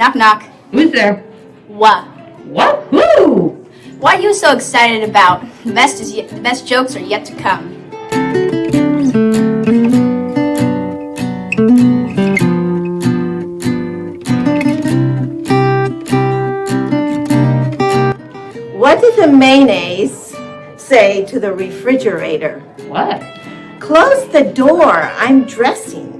Knock, knock. Who's there? What? What? Who? What are you so excited about? The best jokes are yet to come. What did the mayonnaise say to the refrigerator? What? Close the door, I'm dressing.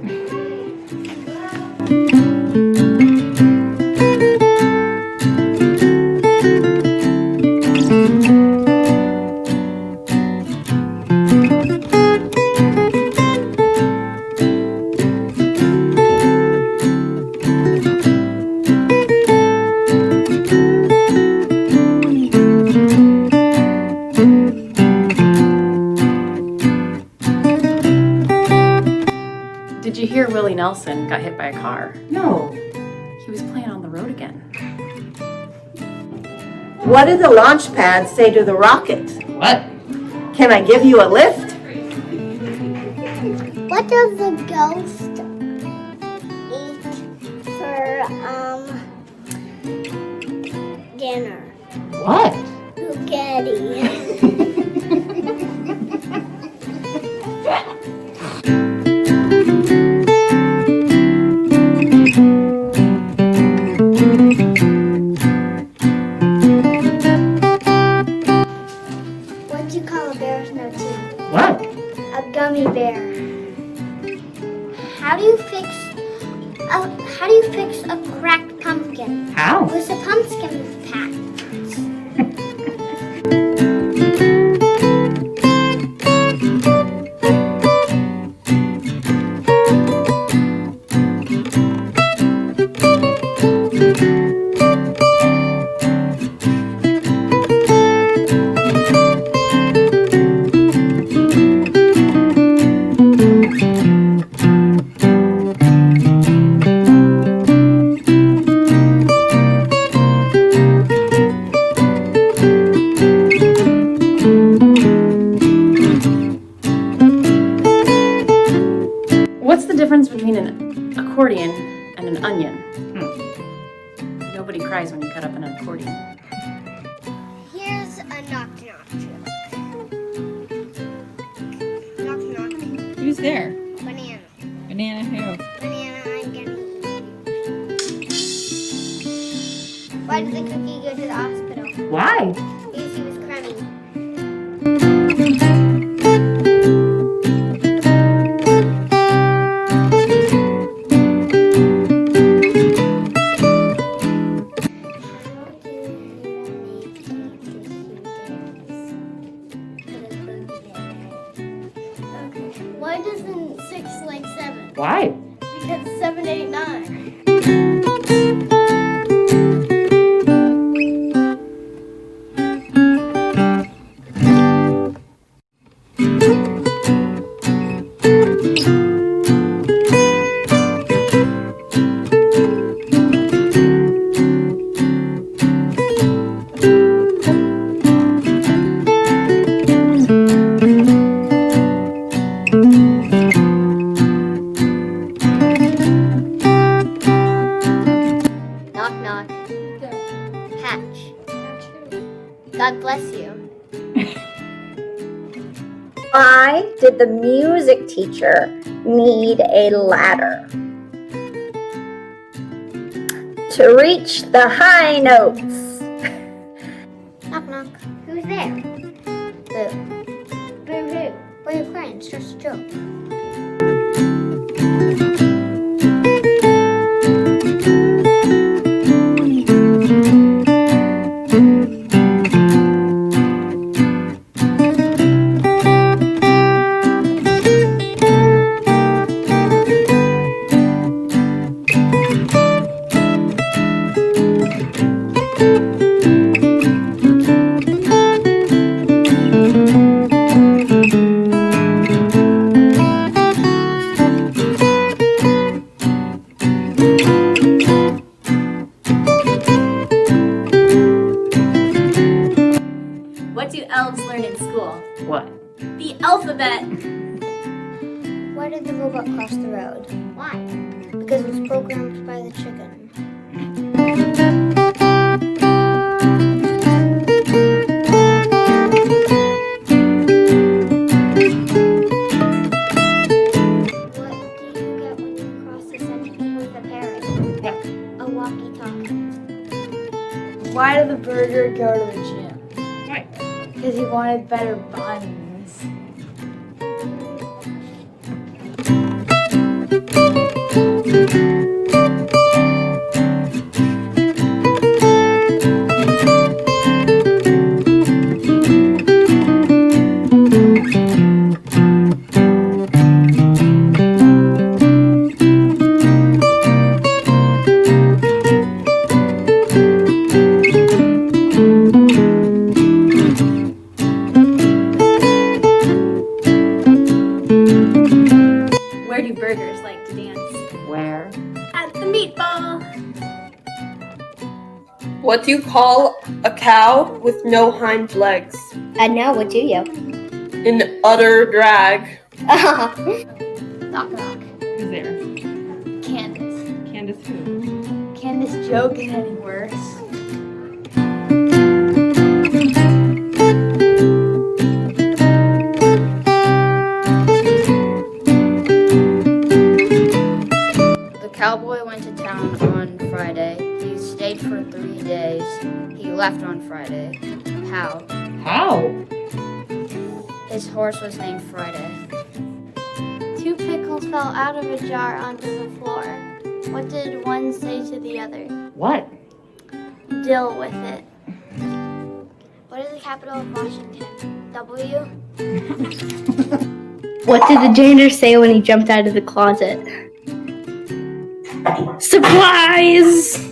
Did you hear Willie Nelson got hit by a car? No. He was playing on the road again. What did the launch pad say to the rocket? What? Can I give you a lift? What does the ghost eat for dinner? What? Spaghetti. What do you call a bear with no teeth? What? A gummy bear. How do you fix a cracked pumpkin? How? With a pumpkin patch. What's the difference between an accordion and an onion? Nobody cries when you cut up an accordion. Here's a knock knock joke. Knock knock. Who's there? Banana. Banana who? Banana, I'm gonna eat. Why did the cookie go to the hospital? Why? Because he was crummy. Why doesn't 6 like 7? Why? Because 7, 8, 9. Knock knock. Hatch. God bless you. Why did the music teacher need a ladder? To reach the high notes. Knock knock. Who's there? Boo. Boo hoo. Why are you crying? It's just a joke. What do elves learn in school? What? The alphabet. Why did the robot cross the road? Why? Because it was programmed by the chicken. Why did the burger go to the gym? Why? Because he wanted better buns. Where do burgers like to dance? Where? At the meatball. What do you call a cow with no hind legs? No, what do you? An utter drag. Knock knock. Who's there? Candace. Candace who? Candace joke is any worse. The cowboy went to town on Friday. He stayed for 3 days. He left on Friday. How? How? His horse was named Friday. 2 pickles fell out of a jar onto the floor. What did one say to the other? What? Deal with it. What is the capital of Washington? W? What did the janitor say when he jumped out of the closet? Surprise!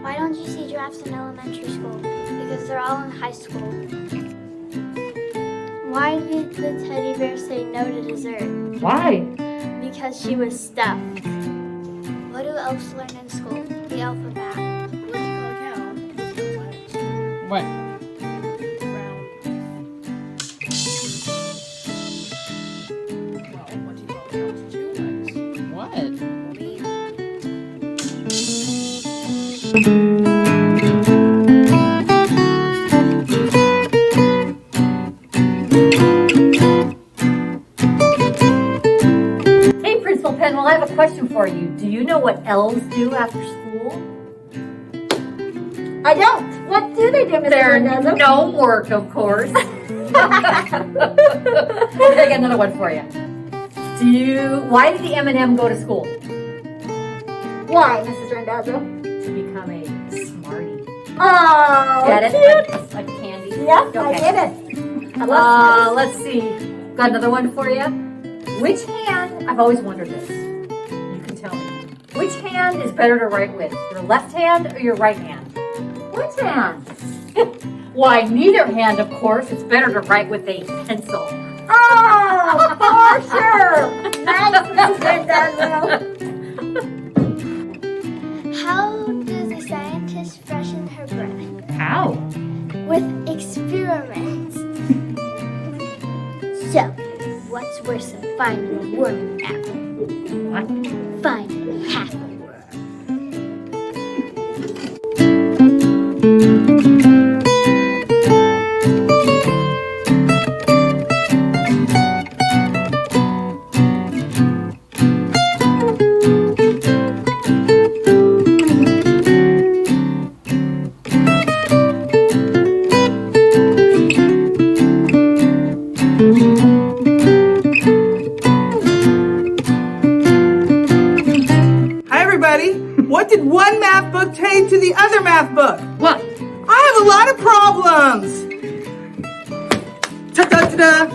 Why don't you see giraffes in elementary school? Because they're all in high school. Why did the teddy bear say no to dessert? Why? Because she was stuffed. What do elves learn in school? The alphabet. What do you call a cow? With no legs. What? Round. Well, what do you call a cow with 2 legs? What? Lean. Hey, Principal Penwell, I have a question for you. Do you know what elves do after school? I don't. What do they do, Mr. Randazzo? No work, of course. I got another one for you. Why did the M&M go to school? Why, Mrs. Randazzo? To become a smarty. Oh, Get it? cute. Like candy? Yep, I Okay. get it. I love Let's see. Got another one for you. Which hand, I've always wondered this. You can tell me. Which hand is better to write with? Your left hand or your right hand? Which hand? Why, neither hand, of course. It's better to write with a pencil. Oh, for sure. Nice, Mrs. Randazzo. How does a scientist freshen her breath? How? With experiments. So, what's worse than finding a worm in an apple? What? Finding half a worm. Hi, everybody. What did one math book say to the other math book? What? I have a lot of problems. Ta-da-ta-da.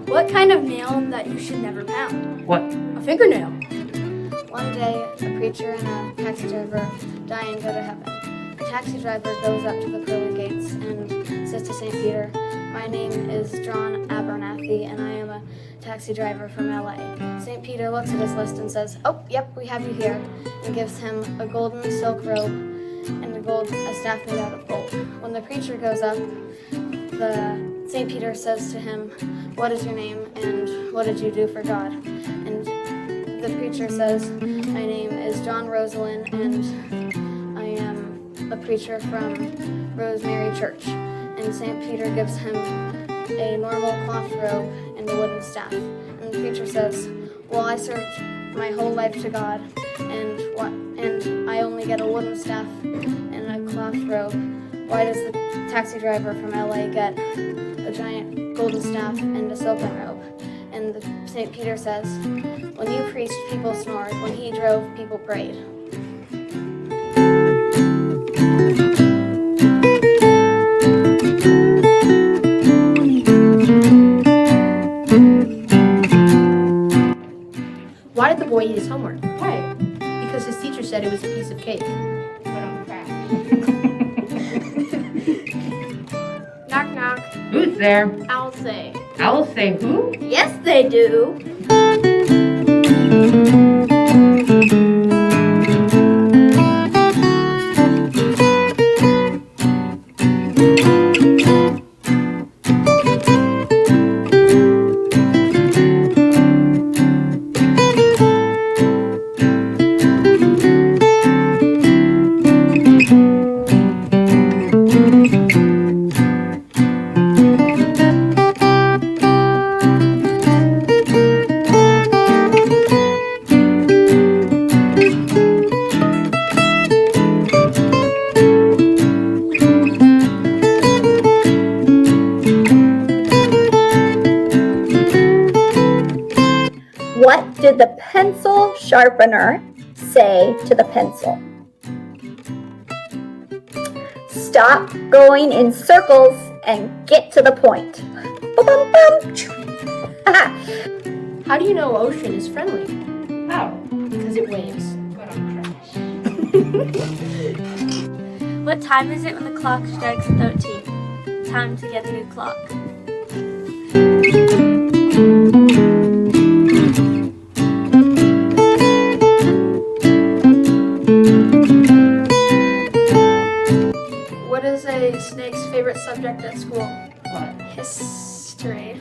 What kind of nail that you should never pound? What? A fingernail. One day, a preacher and a taxi driver die and go to heaven. The taxi driver goes up to the pearly gates and says to St. Peter, "My name is John Abernathy, and I am a taxi driver from LA. St. Peter looks at his list and says, "Oh, yep, we have you here," and gives him a golden silk robe and a staff made out of gold. When the preacher goes up, St. Peter says to him, "What is your name and what did you do for God?" And the preacher says, "My name is John Rosalind and I am a preacher from Rosemary Church." And St. Peter gives him a normal cloth robe and a wooden staff. And the preacher says, "Well, I served my whole life to God and I only get a wooden staff and a cloth robe. Why does the taxi driver from LA get a giant golden staff and a silken robe?" And St. Peter says, "When you preached, people snored. When he drove, people prayed." Why did the boy eat his homework? Why? Because his teacher said it was a piece of cake. What on crash? Knock, knock. Who's there? I'll say. I'll say who? Yes, they do. What did the pencil sharpener say to the pencil? Stop going in circles and get to the point. Ba-bum-bum. How do you know ocean is friendly? How? Because it waves. What on crash? What time is it when the clock strikes 13? Time to get a new clock. What is a snake's favorite subject at school? What? History.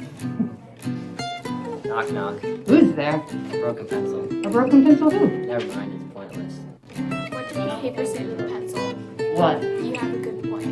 Knock, knock. Who's there? A broken pencil. A broken pencil who? Never mind, it's pointless. What did the paper say to the pencil? What? You have a good point.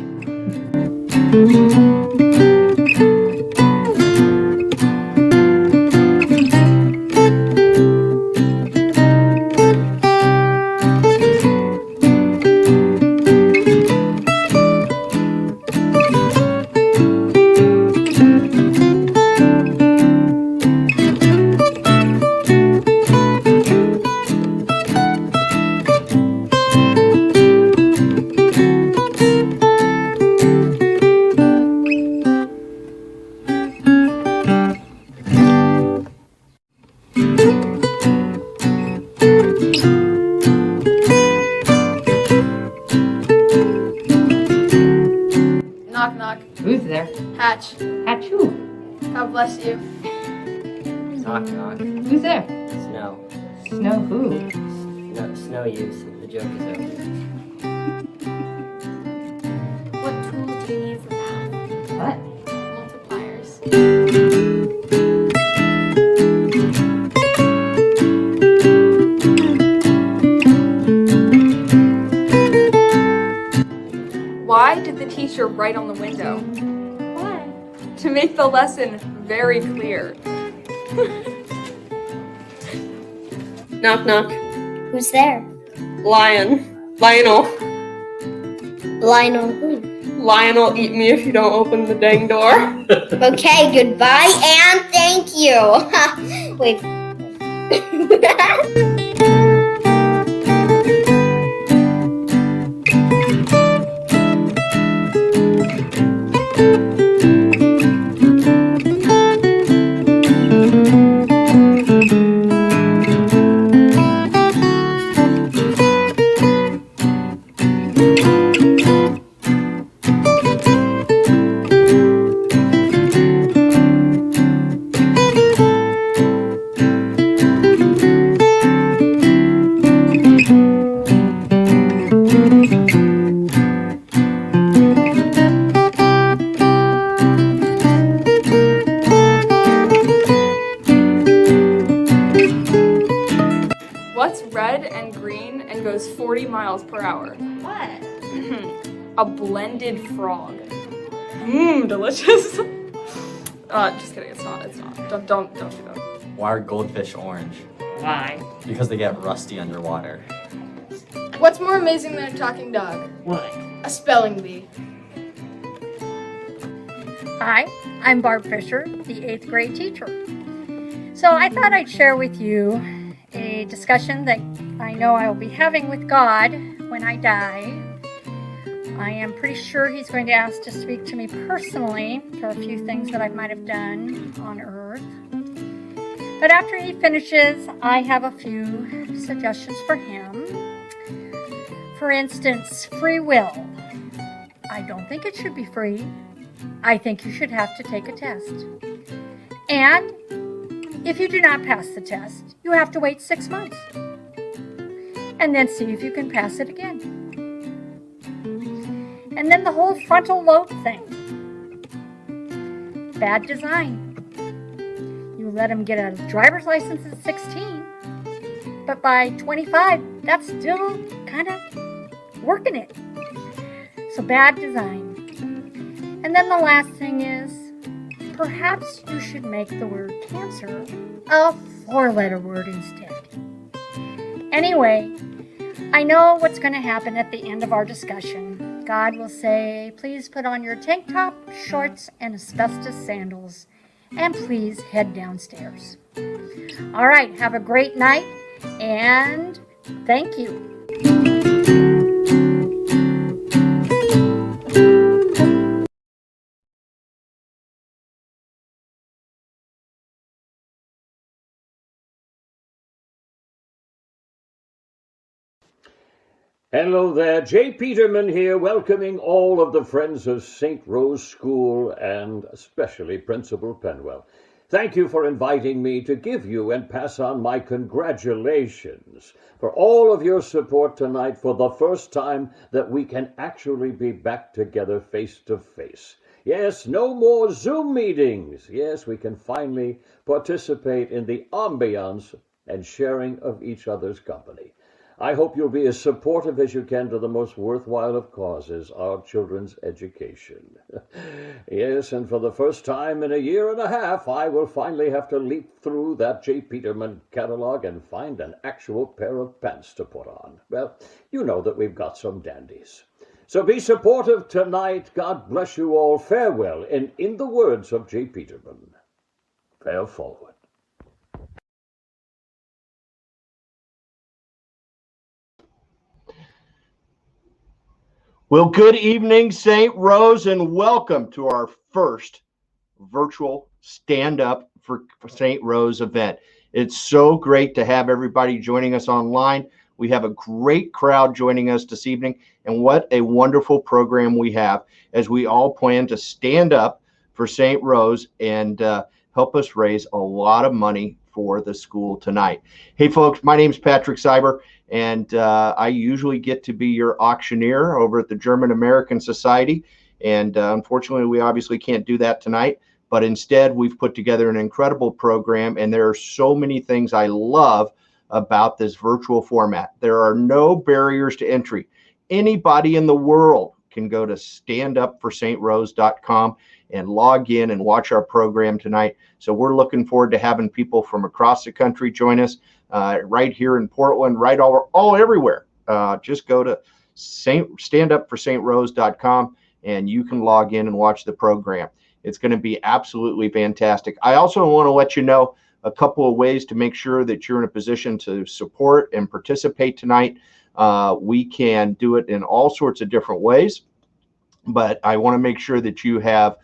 Knock, knock. Who's there? Hatch. Hatch who? God bless you. Knock, knock. Who's there? Snow. Snow who? Snow use. The joke is over. What tools do you need for math? What? Multipliers. Why did the teacher write on the window? Why? To make the lesson very clear. Knock, knock. Who's there? Lionel. Lionel who? Lionel, eat me if you don't open the dang door. Okay, goodbye and thank you. Wait. goes 40 miles per hour? What? A blended frog. Mmm, delicious. Just kidding. It's not. Don't do that. Why are goldfish orange? Why? Because they get rusty underwater. What's more amazing than a talking dog? What? A spelling bee. Hi, I'm Barb Fisher, the 8th grade teacher. So I thought I'd share with you a discussion that I know I will be having with God when I die. I am pretty sure he's going to ask to speak to me personally for a few things that I might have done on earth. But after he finishes, I have a few suggestions for him. For instance, free will. I don't think it should be free. I think you should have to take a test. And if you do not pass the test, you have to wait 6 months. And then see if you can pass it again. And then the whole frontal lobe thing. Bad design. You let them get a driver's license at 16, but by 25, that's still kind of working it. So bad design. And then the last thing is, perhaps you should make the word cancer a 4-letter word instead. Anyway, I know what's going to happen at the end of our discussion. God will say, please put on your tank top, shorts, and asbestos sandals, and please head downstairs. All right, have a great night, and thank you. Hello there, Jay Peterman here, welcoming all of the friends of St. Rose School and especially Principal Penwell. Thank you for inviting me to give you and pass on my congratulations for all of your support tonight for the first time that we can actually be back together face to face. Yes, no more Zoom meetings. Yes, we can finally participate in the ambiance and sharing of each other's company. I hope you'll be as supportive as you can to the most worthwhile of causes, our children's education. Yes, and for the first time in a year and a half, I will finally have to leap through that J. Peterman catalog and find an actual pair of pants to put on. Well, you know that we've got some dandies. So be supportive tonight. God bless you all. Farewell. And in the words of J. Peterman, fare forward. Well, good evening, St. Rose, and welcome to our first virtual stand-up for St. Rose event. It's so great to have everybody joining us online. We have a great crowd joining us this evening, and what a wonderful program we have as we all plan to stand up for St. Rose and help us raise a lot of money for the school tonight. Hey, folks, my name's Patrick Cyber, and I usually get to be your auctioneer over at the German American Society. And unfortunately, we obviously can't do that tonight. But instead, we've put together an incredible program. And there are so many things I love about this virtual format. There are no barriers to entry. Anybody in the world can go to standupforstrose.com and log in and watch our program tonight. So we're looking forward to having people from across the country join us. Right here in Portland, right all everywhere. Just go to standupforstrose.com and you can log in and watch the program. It's going to be absolutely fantastic. I also want to let you know a couple of ways to make sure that you're in a position to support and participate tonight. We can do it in all sorts of different ways, but I want to make sure that you have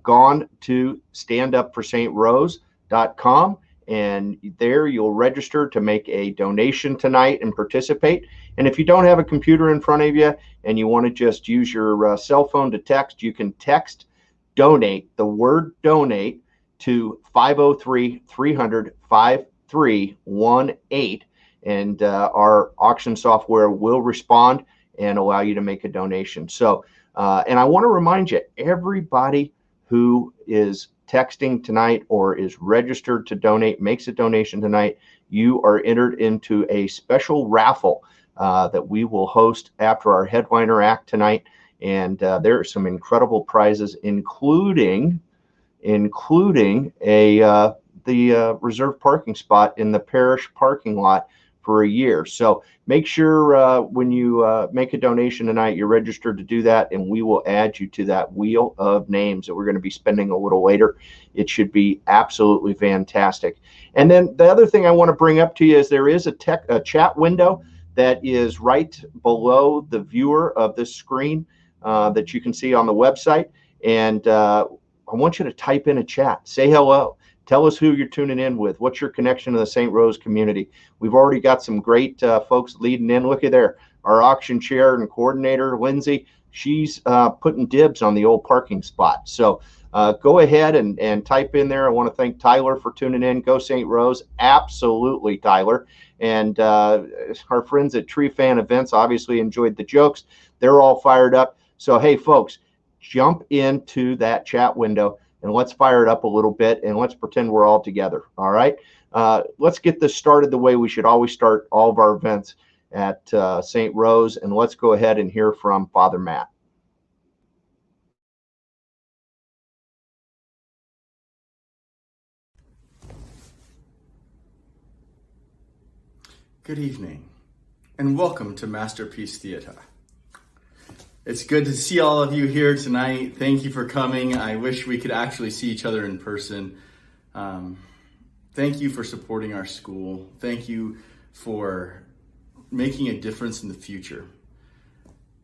gone to standupforstrose.com. And there you'll register to make a donation tonight and participate. And if you don't have a computer in front of you and you want to just use your cell phone to text, you can text donate, the word donate, to 503-300-5318. And our auction software will respond and allow you to make a donation. So, and I want to remind you, everybody who is texting tonight or is registered to donate, makes a donation tonight, you are entered into a special raffle that we will host after our headliner act tonight. And there are some incredible prizes, including the reserved parking spot in the parish parking lot for a year. So make sure when you make a donation tonight, you're registered to do that, and we will add you to that wheel of names that we're going to be spending a little later. It should be absolutely fantastic. And then the other thing I want to bring up to you is there is a chat window that is right below the viewer of this screen that you can see on the website. And I want you to type in a chat, say hello. Tell us who you're tuning in with. What's your connection to the St. Rose community? We've already got some great folks leading in. Look at there. Our auction chair and coordinator, Lindsay, she's putting dibs on the old parking spot. So go ahead and type in there. I want to thank Tyler for tuning in. Go St. Rose. Absolutely, Tyler. And our friends at Tree Fan Events obviously enjoyed the jokes. They're all fired up. So, hey, folks, jump into that chat window and let's fire it up a little bit, and let's pretend we're all together. All right. Let's get this started the way we should always start all of our events at St. Rose. And let's go ahead and hear from Father Matt. Good evening, and welcome to Masterpiece Theater. It's good to see all of you here tonight. Thank you for coming. I wish we could actually see each other in person. Thank you for supporting our school. Thank you for making a difference in the future.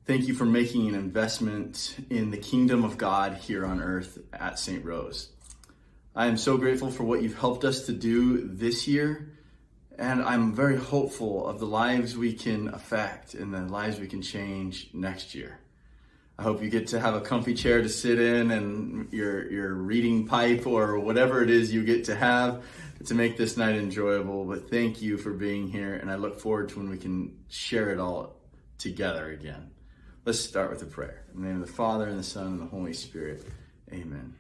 Thank you for making an investment in the kingdom of God here on earth at St. Rose. I am so grateful for what you've helped us to do this year, and I'm very hopeful of the lives we can affect and the lives we can change next year. I hope you get to have a comfy chair to sit in and your reading pipe or whatever it is you get to have to make this night enjoyable. But thank you for being here, and I look forward to when we can share it all together again. Let's start with a prayer. In the name of the Father, and the Son, and the Holy Spirit. Amen.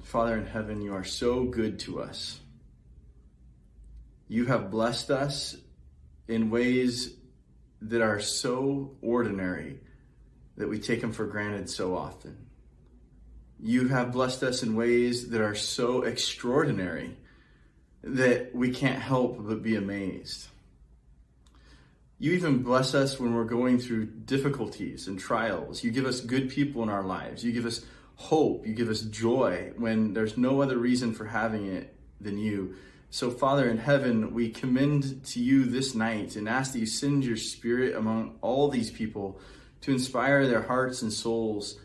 Father in heaven, you are so good to us. You have blessed us in ways that are so ordinary that we take them for granted so often. You have blessed us in ways that are so extraordinary that we can't help but be amazed. You even bless us when we're going through difficulties and trials. You give us good people in our lives. You give us hope. You give us joy when there's no other reason for having it than you. So, Father in heaven, we commend to you this night and ask that you send your Spirit among all these people to inspire their hearts and souls,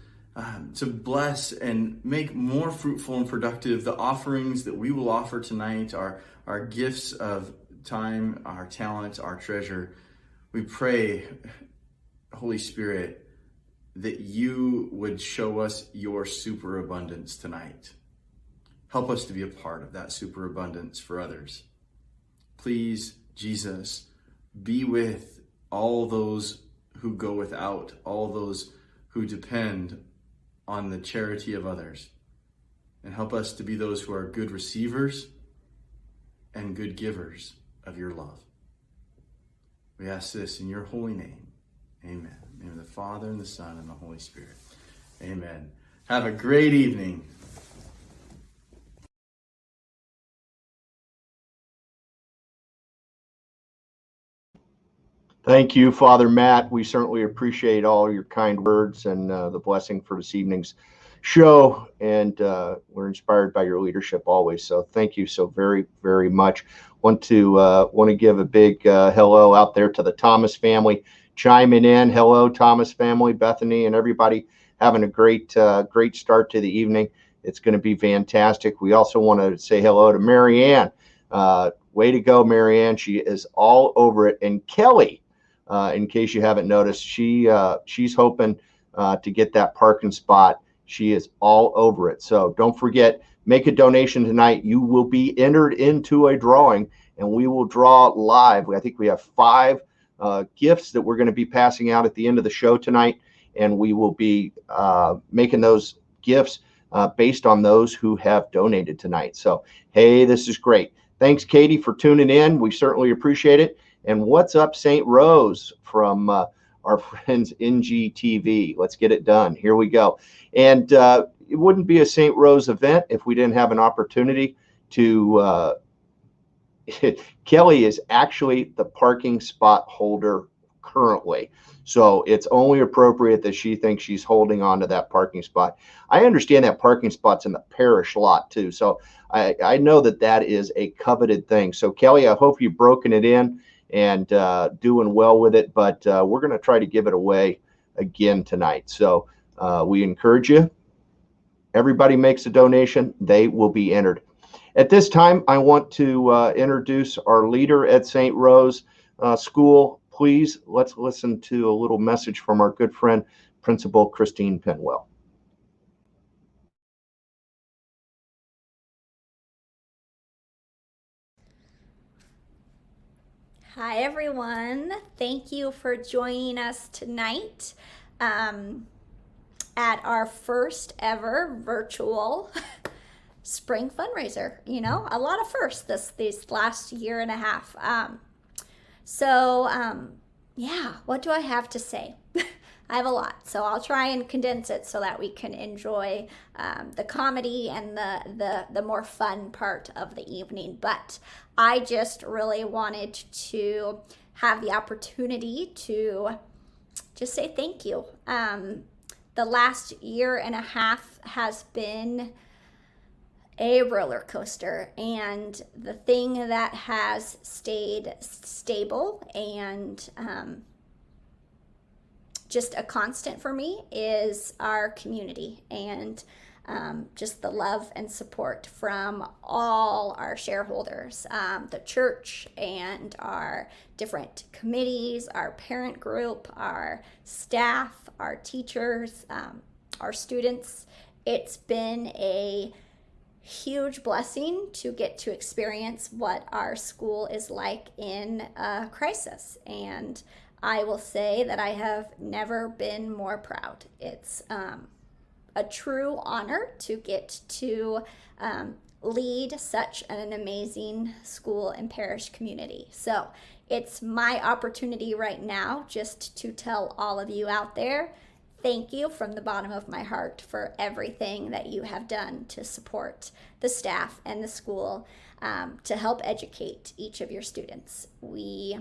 to bless and make more fruitful and productive the offerings that we will offer tonight, our gifts of time, our talent, our treasure. We pray, Holy Spirit, that you would show us your superabundance tonight. Help us to be a part of that superabundance for others. Please, Jesus, be with all those who go without, all those who depend on the charity of others. And help us to be those who are good receivers and good givers of your love. We ask this in your holy name. Amen. In the name of the Father, and the Son, and the Holy Spirit. Amen. Have a great evening. Thank you, Father Matt. We certainly appreciate all your kind words and the blessing for this evening's show. And we're inspired by your leadership always. So thank you so very, very much. Want to give a big hello out there to the Thomas family chiming in. Hello, Thomas family, Bethany, and everybody having a great start to the evening. It's going to be fantastic. We also want to say hello to Marianne. Way to go, Marianne. She is all over it. And Kelly, in case you haven't noticed, she's hoping to get that parking spot. She is all over it. So don't forget, make a donation tonight. You will be entered into a drawing, and we will draw live. I think we have 5 gifts that we're going to be passing out at the end of the show tonight, and we will be making those gifts based on those who have donated tonight. So, hey, this is great. Thanks, Katie, for tuning in. We certainly appreciate it. And what's up, St. Rose from our friends NGTV. Let's get it done. Here we go. And it wouldn't be a St. Rose event if we didn't have an opportunity to. Kelly is actually the parking spot holder currently. So it's only appropriate that she thinks she's holding on to that parking spot. I understand that parking spot's in the parish lot too. So I know that that is a coveted thing. So Kelly, I hope you've broken it in and doing well with it, but we're going to try to give it away again tonight. So we encourage you. Everybody makes a donation. They will be entered. At this time, I want to introduce our leader at St. Rose School. Please, let's listen to a little message from our good friend, Principal Christine Penwell. Hi, everyone. Thank you for joining us tonight at our first ever virtual spring fundraiser. You know, a lot of firsts this last year and a half. Yeah, what do I have to say? I have a lot, so I'll try and condense it so that we can enjoy the comedy and the more fun part of the evening. But I just really wanted to have the opportunity to just say thank you. The last year and a half has been a roller coaster, and the thing that has stayed stable and just a constant for me is our community and just the love and support from all our shareholders, the church and our different committees, our parent group, our staff, our teachers, our students. It's been a huge blessing to get to experience what our school is like in a crisis. And I will say that I have never been more proud. It's a true honor to get to lead such an amazing school and parish community. So it's my opportunity right now just to tell all of you out there, thank you from the bottom of my heart for everything that you have done to support the staff and the school to help educate each of your students. We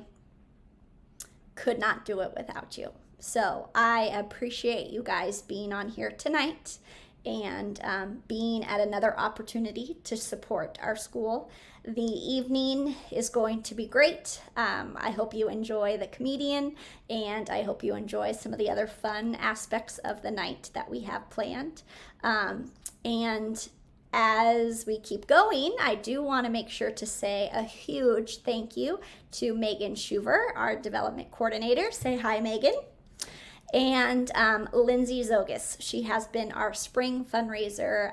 could not do it without you. So I appreciate you guys being on here tonight and being at another opportunity to support our school. The evening is going to be great. I hope you enjoy the comedian, and I hope you enjoy some of the other fun aspects of the night that we have planned. And as we keep going, I do want to make sure to say a huge thank you to Megan Schuver, our development coordinator. Say hi, Megan. And Lindsay Zogus. She has been our spring fundraiser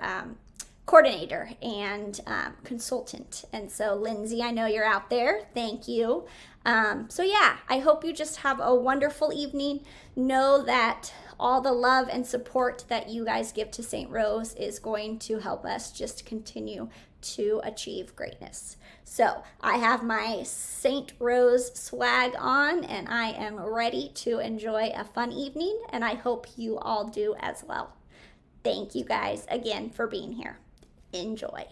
coordinator and consultant. And so Lindsay, I know you're out there. Thank you. So yeah, I hope you just have a wonderful evening. Know that all the love and support that you guys give to St. Rose is going to help us just continue to achieve greatness. So I have my St. Rose swag on and I am ready to enjoy a fun evening, and I hope you all do as well. Thank you guys again for being here. Enjoy.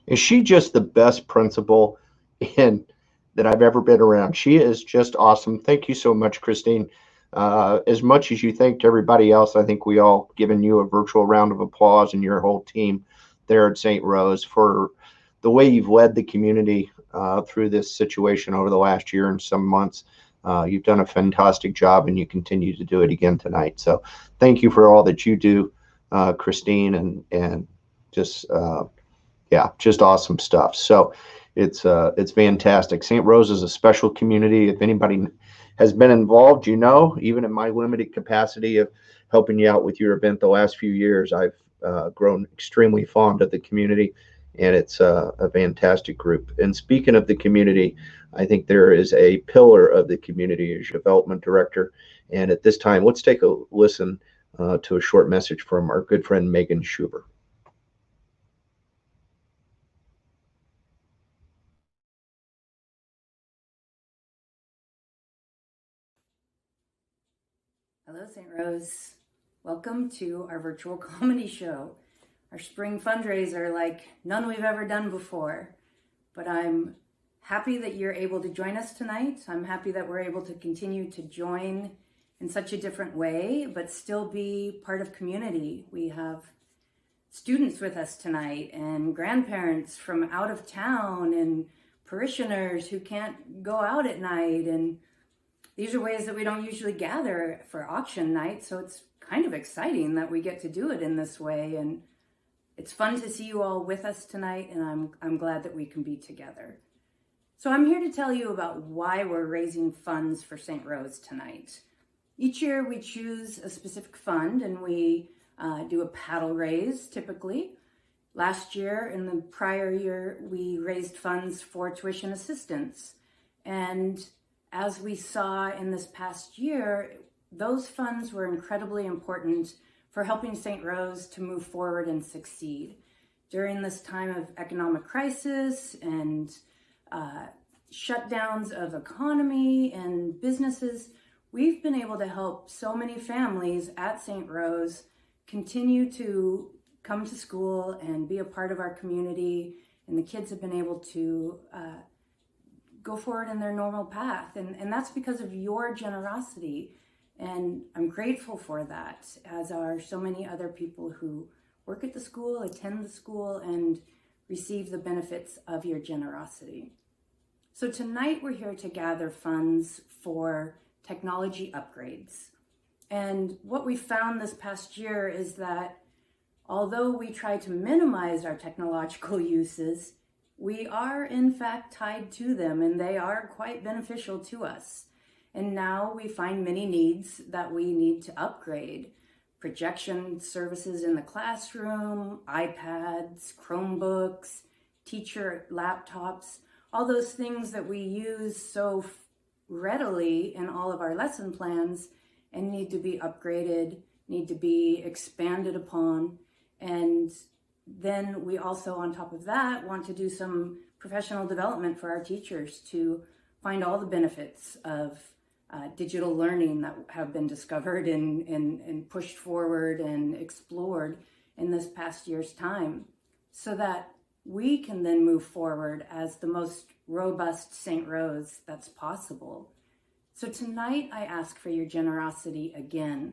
Is she just the best principal that I've ever been around? She is just awesome. Thank you so much, Christine. As much as you thanked everybody else, I think we all given you a virtual round of applause and your whole team there at St. Rose for the way you've led the community through this situation over the last year and some months. You've done a fantastic job, and you continue to do it again tonight. So thank you for all that you do, Christine, and just yeah, just awesome stuff. So it's fantastic. St. Rose is a special community. If anybody has been involved, you know, even in my limited capacity of helping you out with your event the last few years, I've grown extremely fond of the community, and it's a fantastic group. And speaking of the community, I think there is a pillar of the community as development director. And at this time, let's take a listen to a short message from our good friend Megan Schuver. Hello, St. Rose. Welcome to our virtual comedy show. Our spring fundraiser like none we've ever done before. But I'm happy that you're able to join us tonight. I'm happy that we're able to continue to join in such a different way, but still be part of community. We have students with us tonight and grandparents from out of town and parishioners who can't go out at night. And these are ways that we don't usually gather for auction night. So it's kind of exciting that we get to do it in this way. And it's fun to see you all with us tonight. And I'm glad that we can be together. So I'm here to tell you about why we're raising funds for St. Rose tonight. Each year we choose a specific fund and we do a paddle raise typically. Last year and the prior year, we raised funds for tuition assistance. And as we saw in this past year, those funds were incredibly important for helping St. Rose to move forward and succeed. During this time of economic crisis and shutdowns of economy and businesses, we've been able to help so many families at St. Rose continue to come to school and be a part of our community, and the kids have been able to go forward in their normal path. And that's because of your generosity. And I'm grateful for that, as are so many other people who work at the school, attend the school, and receive the benefits of your generosity. So tonight we're here to gather funds for technology upgrades. And what we found this past year is that although we try to minimize our technological uses, we are in fact tied to them and they are quite beneficial to us. And now we find many needs that we need to upgrade. Projection services in the classroom, iPads, Chromebooks, teacher laptops, all those things that we use so readily in all of our lesson plans and need to be upgraded, need to be expanded upon. And then we also, on top of that, want to do some professional development for our teachers to find all the benefits of digital learning that have been discovered and pushed forward and explored in this past year's time, so that we can then move forward as the most robust St. Rose that's possible. So tonight I ask for your generosity again.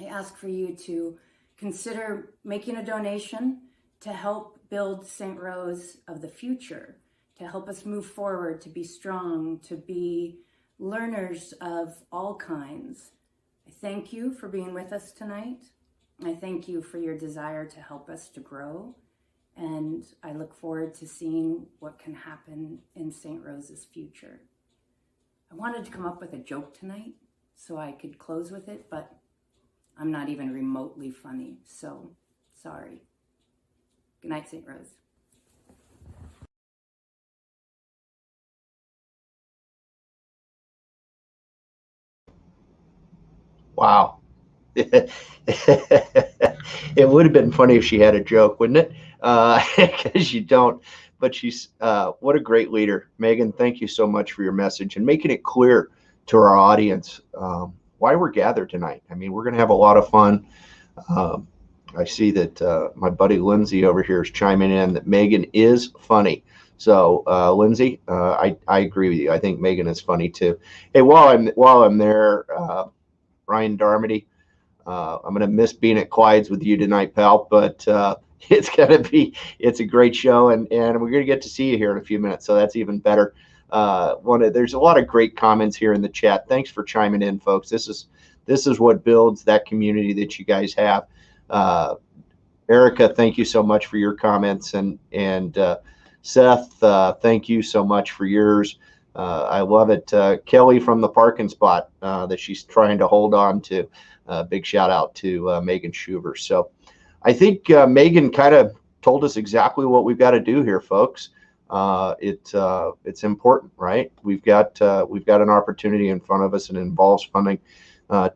I ask for you to consider making a donation to help build St. Rose of the future, to help us move forward, to be strong, to be learners of all kinds. I thank you for being with us tonight. I thank you for your desire to help us to grow. And I look forward to seeing what can happen in St. Rose's future. I wanted to come up with a joke tonight so I could close with it, but I'm not even remotely funny, so sorry. Good night, St. Rose. Wow. It would have been funny if she had a joke, wouldn't it? Because you don't. But she's what a great leader. Megan, thank you so much for your message and making it clear to our audience why we're gathered tonight. I mean, we're going to have a lot of fun. I see that my buddy Lindsay over here is chiming in that Megan is funny. So Lindsay, I agree with you. I think Megan is funny too. Hey, while I'm there, Ryan Darmody, I'm going to miss being at Clyde's with you tonight, pal, but it's a great show, and we're going to get to see you here in a few minutes, so that's even better. There's a lot of great comments here in the chat. Thanks for chiming in, folks. This is what builds that community that you guys have. Erica, thank you so much for your comments, and Seth, thank you so much for yours. I love it. Kelly from the parking spot that she's trying to hold on to. Big shout out to Megan Schuver. So I think Megan kind of told us exactly what we've got to do here, folks. It's important, right? We've got an opportunity in front of us, and it involves funding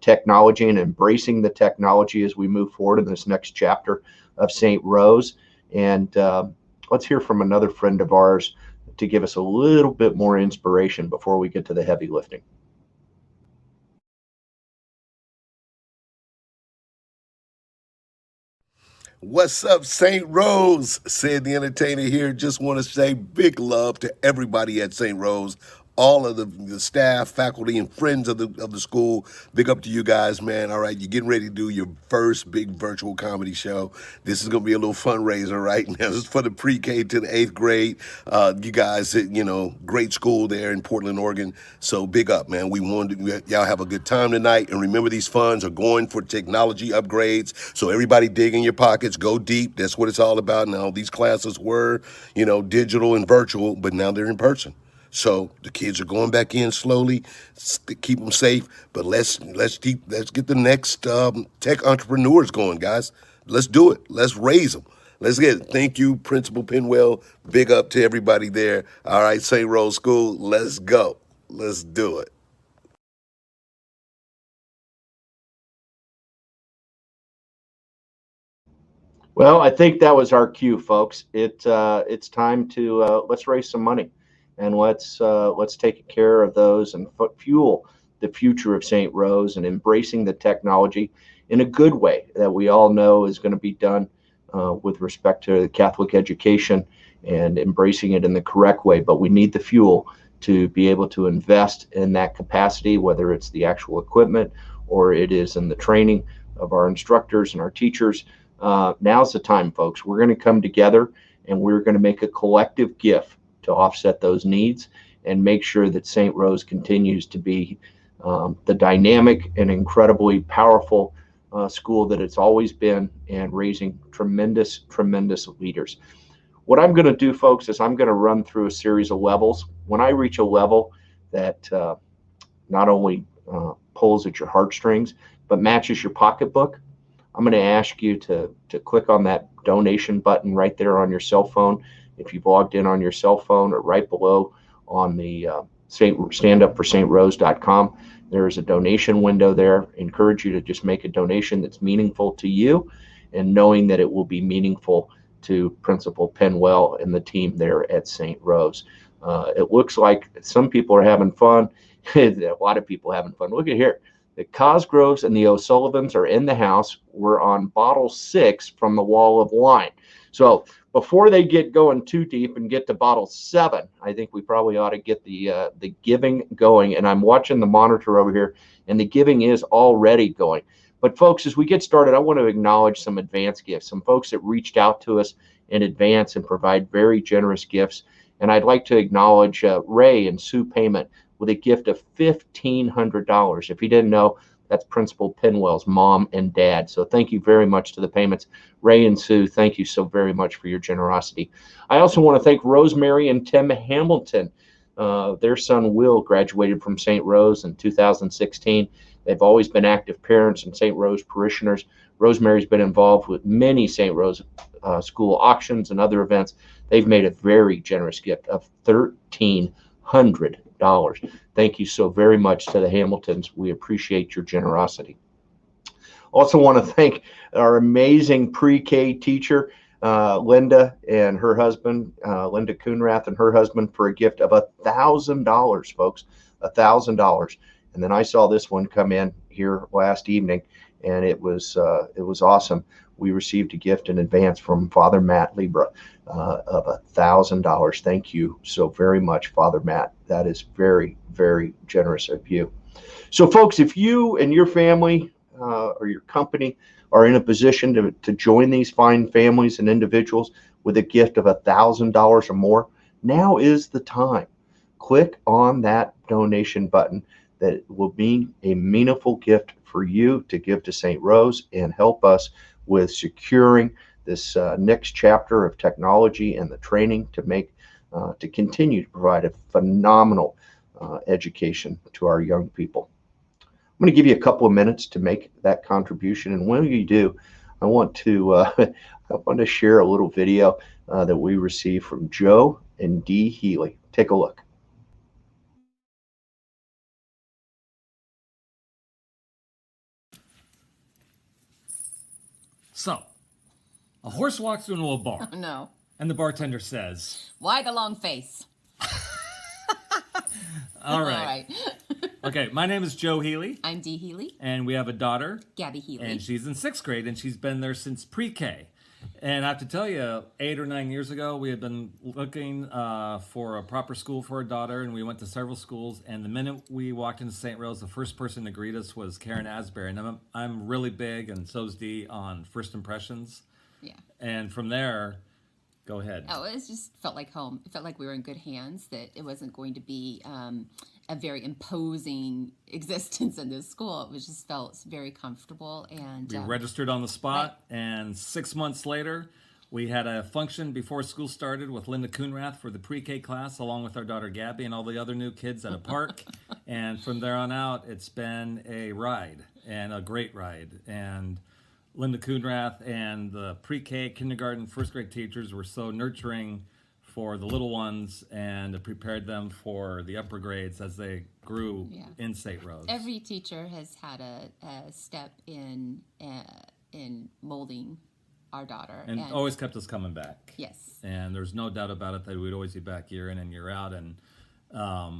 technology and embracing the technology as we move forward in this next chapter of St. Rose. And let's hear from another friend of ours to give us a little bit more inspiration before we get to the heavy lifting. What's up, St. Rose? Said the entertainer here. Just want to say big love to everybody at St. Rose. All of the staff, faculty, and friends of the school. Big up to you guys, man. All right, you're getting ready to do your first big virtual comedy show. This is going to be a little fundraiser, right? Now, this is for the pre-K to the 8th grade. You guys, great school there in Portland, Oregon. So big up, man. We want y'all have a good time tonight. And remember, these funds are going for technology upgrades. So everybody dig in your pockets, go deep. That's what it's all about. Now, these classes were, digital and virtual, but now they're in person. So the kids are going back in slowly, keep them safe. But let's get the next tech entrepreneurs going, guys. Let's do it. Let's raise them. Let's get it. Thank you, Principal Penwell. Big up to everybody there. All right, St. Rose School, let's go. Let's do it. Well, I think that was our cue, folks. It's time to let's raise some money, and let's take care of those and fuel the future of St. Rose and embracing the technology in a good way that we all know is going to be done with respect to the Catholic education and embracing it in the correct way. But we need the fuel to be able to invest in that capacity, whether it's the actual equipment or it is in the training of our instructors and our teachers. Now's the time, folks. We're going to come together and we're going to make a collective gift to offset those needs and make sure that St. Rose continues to be the dynamic and incredibly powerful school that it's always been, and raising tremendous, tremendous leaders. What I'm going to do, folks, is I'm going to run through a series of levels. When I reach a level that not only pulls at your heartstrings, but matches your pocketbook, I'm going to ask you to click on that donation button right there on your cell phone. If you've logged in on your cell phone, or right below on the standupforstrose.com, there is a donation window there. I encourage you to just make a donation that's meaningful to you, and knowing that it will be meaningful to Principal Penwell and the team there at St. Rose. It looks like some people are having fun. A lot of people having fun. Look at here. The Cosgroves and the O'Sullivans are in the house. We're on bottle 6 from the Wall of Wine. So before they get going too deep and get to bottle 7, I think we probably ought to get the giving going. And I'm watching the monitor over here, and the giving is already going. But folks, as we get started, I want to acknowledge some advance gifts, some folks that reached out to us in advance and provide very generous gifts. And I'd like to acknowledge Ray and Sue Payment with a gift of $1,500. If you didn't know, that's Principal Penwell's mom and dad. So thank you very much to the Payments. Ray and Sue, thank you so very much for your generosity. I also want to thank Rosemary and Tim Hamilton. Their son Will graduated from St. Rose in 2016. They've always been active parents and St. Rose parishioners. Rosemary's been involved with many St. Rose school auctions and other events. They've made a very generous gift of $1,300. Thank you so very much to the Hamiltons. We appreciate your generosity. Also want to thank our amazing pre-K teacher, Linda and her husband, Linda Coonrath and her husband, for a gift of $1,000, folks, $1,000. And then I saw this one come in here last evening, and it was awesome. We received a gift in advance from Father Matt Libra of $1,000. Thank you so very much, Father Matt. That is very, very generous of you. So, folks, if you and your family or your company are in a position to join these fine families and individuals with a gift of $1,000 or more, now is the time. Click on that donation button. That will be a meaningful gift for you to give to St. Rose and help us with securing this next chapter of technology and the training to continue to provide a phenomenal education to our young people. I'm going to give you a couple of minutes to make that contribution, and when you do, I want to share a little video that we received from Joe and Dee Healy. Take a look. So, a horse walks into a bar. No. And the bartender says, "Why the long face?" All right. Okay, my name is Joe Healy. I'm Dee Healy. And we have a daughter, Gabby Healy. And she's in 6th grade, and she's been there since pre-K. And I have to tell you, 8 or 9 years ago, we had been looking for a proper school for our daughter, and we went to several schools. And the minute we walked into St. Rose, the first person to greet us was Karen Asbury. And I'm really big, and so's Dee, on first impressions. Yeah. And from there, go ahead. Oh, it just felt like home. It felt like we were in good hands, that it wasn't going to be a very imposing existence in this school. It was just felt very comfortable. And we registered on the spot, and 6 months later, we had a function before school started with Linda Coonrath for the pre-K class, along with our daughter Gabby and all the other new kids at a park. And from there on out, it's been a ride, and a great ride. And Linda Coonrath and the pre-K, kindergarten, first grade teachers were so nurturing for the little ones, and it prepared them for the upper grades as they grew in St. Rose. Every teacher has had a step in molding our daughter. And always kept us coming back. Yes. And there's no doubt about it that we'd always be back year in and year out. And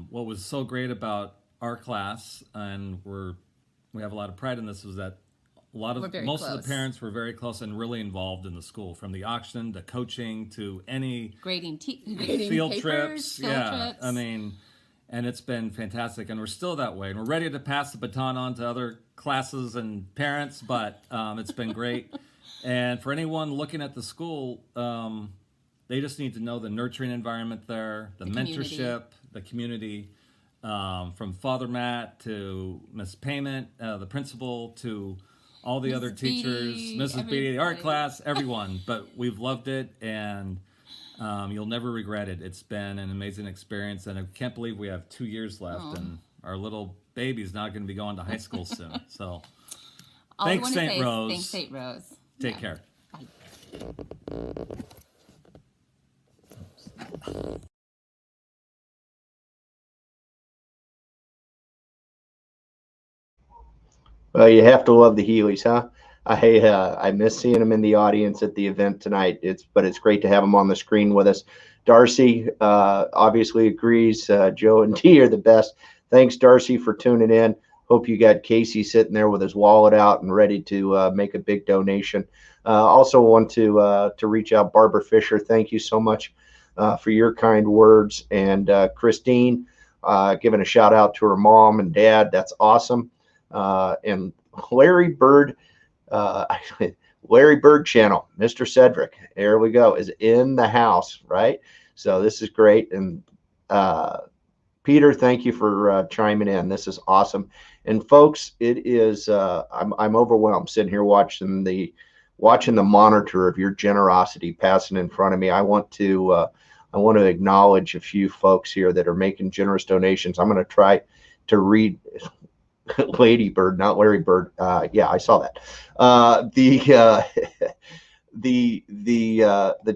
what was so great about our class, and we have a lot of pride in this, was that most of the parents were very close and really involved in the school, from the auction to coaching to any grading field papers, trips. I mean, and it's been fantastic, and we're still that way. And we're ready to pass the baton on to other classes and parents, but it's been great. And for anyone looking at the school, they just need to know the nurturing environment there, the mentorship, the community, from Father Matt to Miss Payment, the principal, to all the other teachers, Mrs. Beatty, the art class, everyone. But we've loved it, and you'll never regret it. It's been an amazing experience, and I can't believe we have 2 years left, and our little baby's not going to be going to high school soon. So thanks, St. Rose. Thanks, St. Rose. Take care. Well, you have to love the Healy's, huh? I miss seeing them in the audience at the event tonight. But it's great to have them on the screen with us. Darcy obviously agrees. Joe and Dee are the best. Thanks, Darcy, for tuning in. Hope you got Casey sitting there with his wallet out and ready to make a big donation. Also want to reach out, Barbara Fisher. Thank you so much for your kind words. And Christine, giving a shout out to her mom and dad. That's awesome. And Larry Bird channel, Mr. Cedric, there we go, is in the house, right? So this is great. And Peter, thank you for chiming in. This is awesome. And folks, it is I'm overwhelmed sitting here watching the monitor of your generosity passing in front of me. I want to acknowledge a few folks here that are making generous donations. I'm going to try to read Lady Bird, not Larry Bird. Yeah, I saw that. The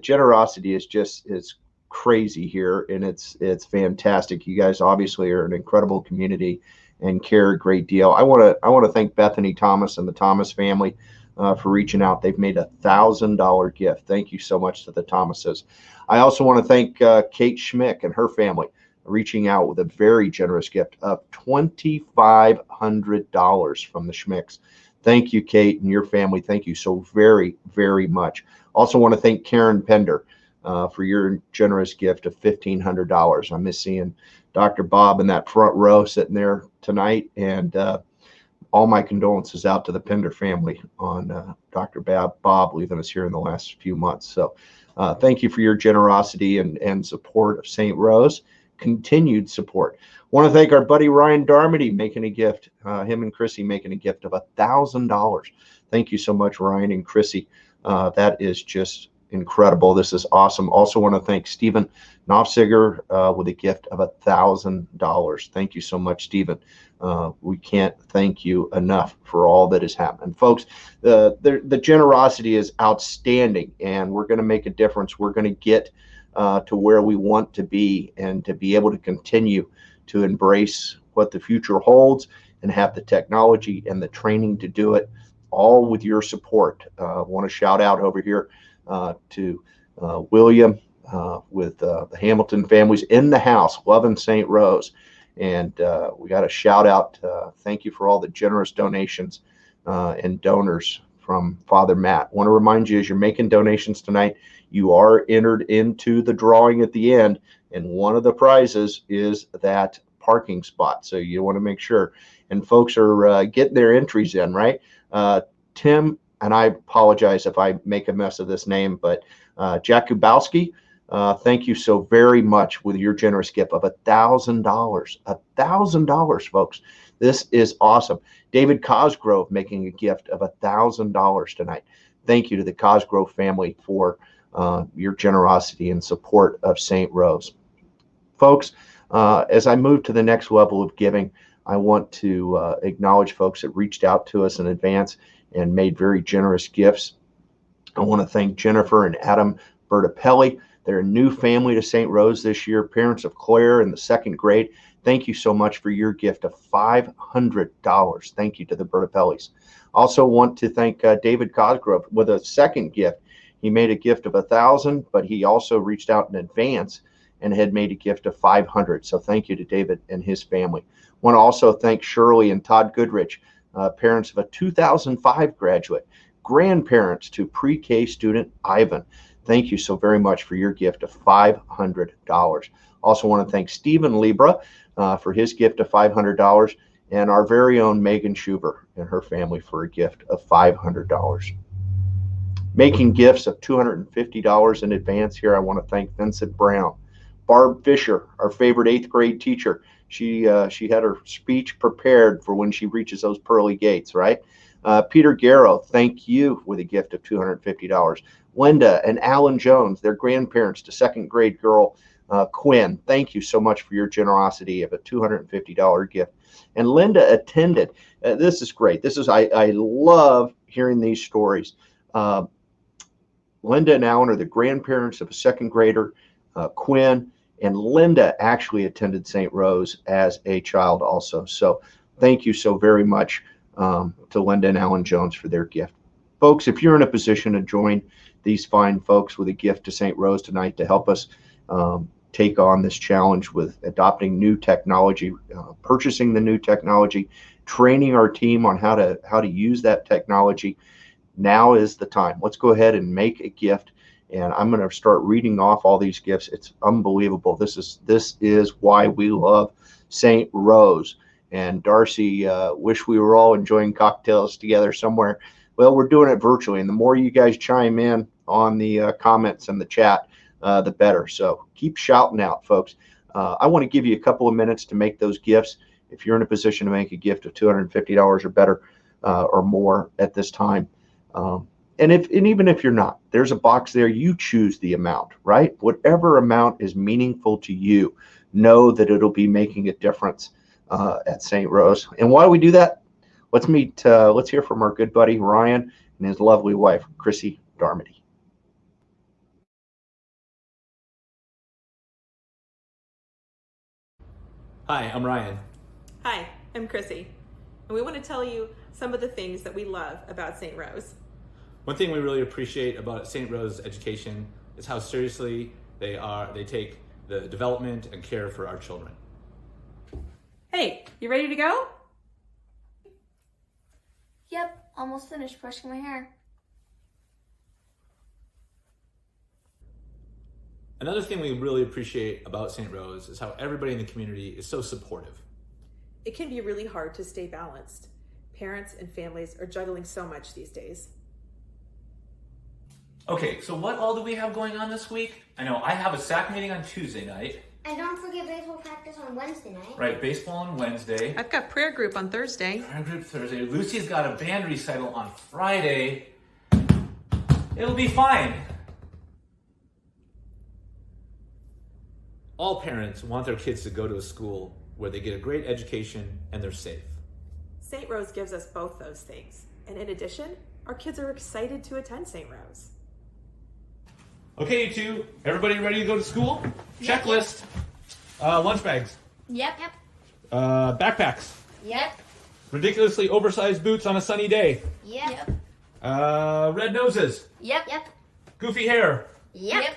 generosity is crazy here, and it's fantastic. You guys obviously are an incredible community and care a great deal. I want to thank Bethany Thomas and the Thomas family for reaching out. They've made $1,000 gift. Thank you so much to the Thomases. I also want to thank Kate Schmick and her family, reaching out with a very generous gift of $2,500 from the Schmicks. Thank you, Kate, and your family. Thank you so very, very much. Also want to thank Karen Pender for your generous gift of $1,500. I miss seeing Dr. Bob in that front row sitting there tonight, and all my condolences out to the Pender family on Dr. Bob leaving us here in the last few months. So thank you for your generosity and support of St. Rose. Continued support. Want to thank our buddy Ryan Darmody making a gift, him and Chrissy making a gift of $1,000. Thank you so much, Ryan and Chrissy. That is just incredible. This is awesome. Also want to thank Stephen Knopfsiger with a gift of $1,000. Thank you so much, Stephen. We can't thank you enough for all that has happened. Folks, the generosity is outstanding, and we're going to make a difference. We're going to get to where we want to be, and to be able to continue to embrace what the future holds and have the technology and the training to do it, all with your support. I want to shout out over here to William with the Hamilton families in the house, loving St. Rose. And we got a shout out. Thank you for all the generous donations and donors from Father Matt. Want to remind you, as you're making donations tonight, you are entered into the drawing at the end, and one of the prizes is that parking spot. So you want to make sure. And folks are getting their entries in, right? Tim, and I apologize if I make a mess of this name, but Jack Kubowski, thank you so very much with your generous gift of $1,000. $1,000, folks. This is awesome. David Cosgrove making a gift of $1,000 tonight. Thank you to the Cosgrove family for your generosity and support of St. Rose. Folks, as I move to the next level of giving, I want to acknowledge folks that reached out to us in advance and made very generous gifts. I want to thank Jennifer and Adam Bertapelli. They're a new family to St. Rose this year, parents of Claire in the 2nd grade. Thank you so much for your gift of $500. Thank you to the Bertapellis. Also want to thank David Cosgrove with a second gift. He made a gift of $1,000, but he also reached out in advance and had made a gift of $500. So thank you to David and his family. Want to also thank Shirley and Todd Goodrich, parents of a 2005 graduate, grandparents to pre-K student Ivan. Thank you so very much for your gift of $500. Also want to thank Stephen Libra for his gift of $500, and our very own Megan Schuber and her family for a gift of $500. Making gifts of $250 in advance here, I want to thank Vincent Brown. Barb Fisher, our favorite 8th grade teacher. She had her speech prepared for when she reaches those pearly gates, right? Peter Garrow, thank you with a gift of $250. Linda and Alan Jones, their grandparents to 2nd grade girl Quinn, thank you so much for your generosity of a $250 gift. And Linda attended. This is great. I love hearing these stories. Linda and Alan are the grandparents of a 2nd grader, Quinn, and Linda actually attended St. Rose as a child also. So thank you so very much to Linda and Alan Jones for their gift. Folks, if you're in a position to join these fine folks with a gift to St. Rose tonight to help us take on this challenge with adopting new technology, purchasing the new technology, training our team on how to use that technology, now is the time. Let's go ahead and make a gift. And I'm going to start reading off all these gifts. It's unbelievable. This is why we love St. Rose. And Darcy, wish we were all enjoying cocktails together somewhere. Well, we're doing it virtually. And the more you guys chime in on the comments and the chat, the better. So keep shouting out, folks. I want to give you a couple of minutes to make those gifts. If you're in a position to make a gift of $250 or better or more at this time, and even if you're not, there's a box there. You choose the amount, right? Whatever amount is meaningful to you, know that it'll be making a difference at St. Rose. And while we do that, let's hear from our good buddy Ryan and his lovely wife, Chrissy Darmody. Hi, I'm Ryan. Hi, I'm Chrissy, and we want to tell you some of the things that we love about St. Rose. One thing we really appreciate about St. Rose Education is how seriously they take the development and care for our children. Hey, you ready to go? Yep, almost finished brushing my hair. Another thing we really appreciate about St. Rose is how everybody in the community is so supportive. It can be really hard to stay balanced. Parents and families are juggling so much these days. Okay, so what all do we have going on this week? I know I have a SAC meeting on Tuesday night. And don't forget baseball practice on Wednesday night. Right, baseball on Wednesday. I've got prayer group on Thursday. Prayer group Thursday. Lucy's got a band recital on Friday. It'll be fine. All parents want their kids to go to a school where they get a great education and they're safe. St. Rose gives us both those things. And in addition, our kids are excited to attend St. Rose. Okay, you two, everybody ready to go to school? Yep. Checklist. Lunch bags. Yep. Backpacks. Yep. Ridiculously oversized boots on a sunny day. Yep. Red noses. Yep. Goofy hair. Yep.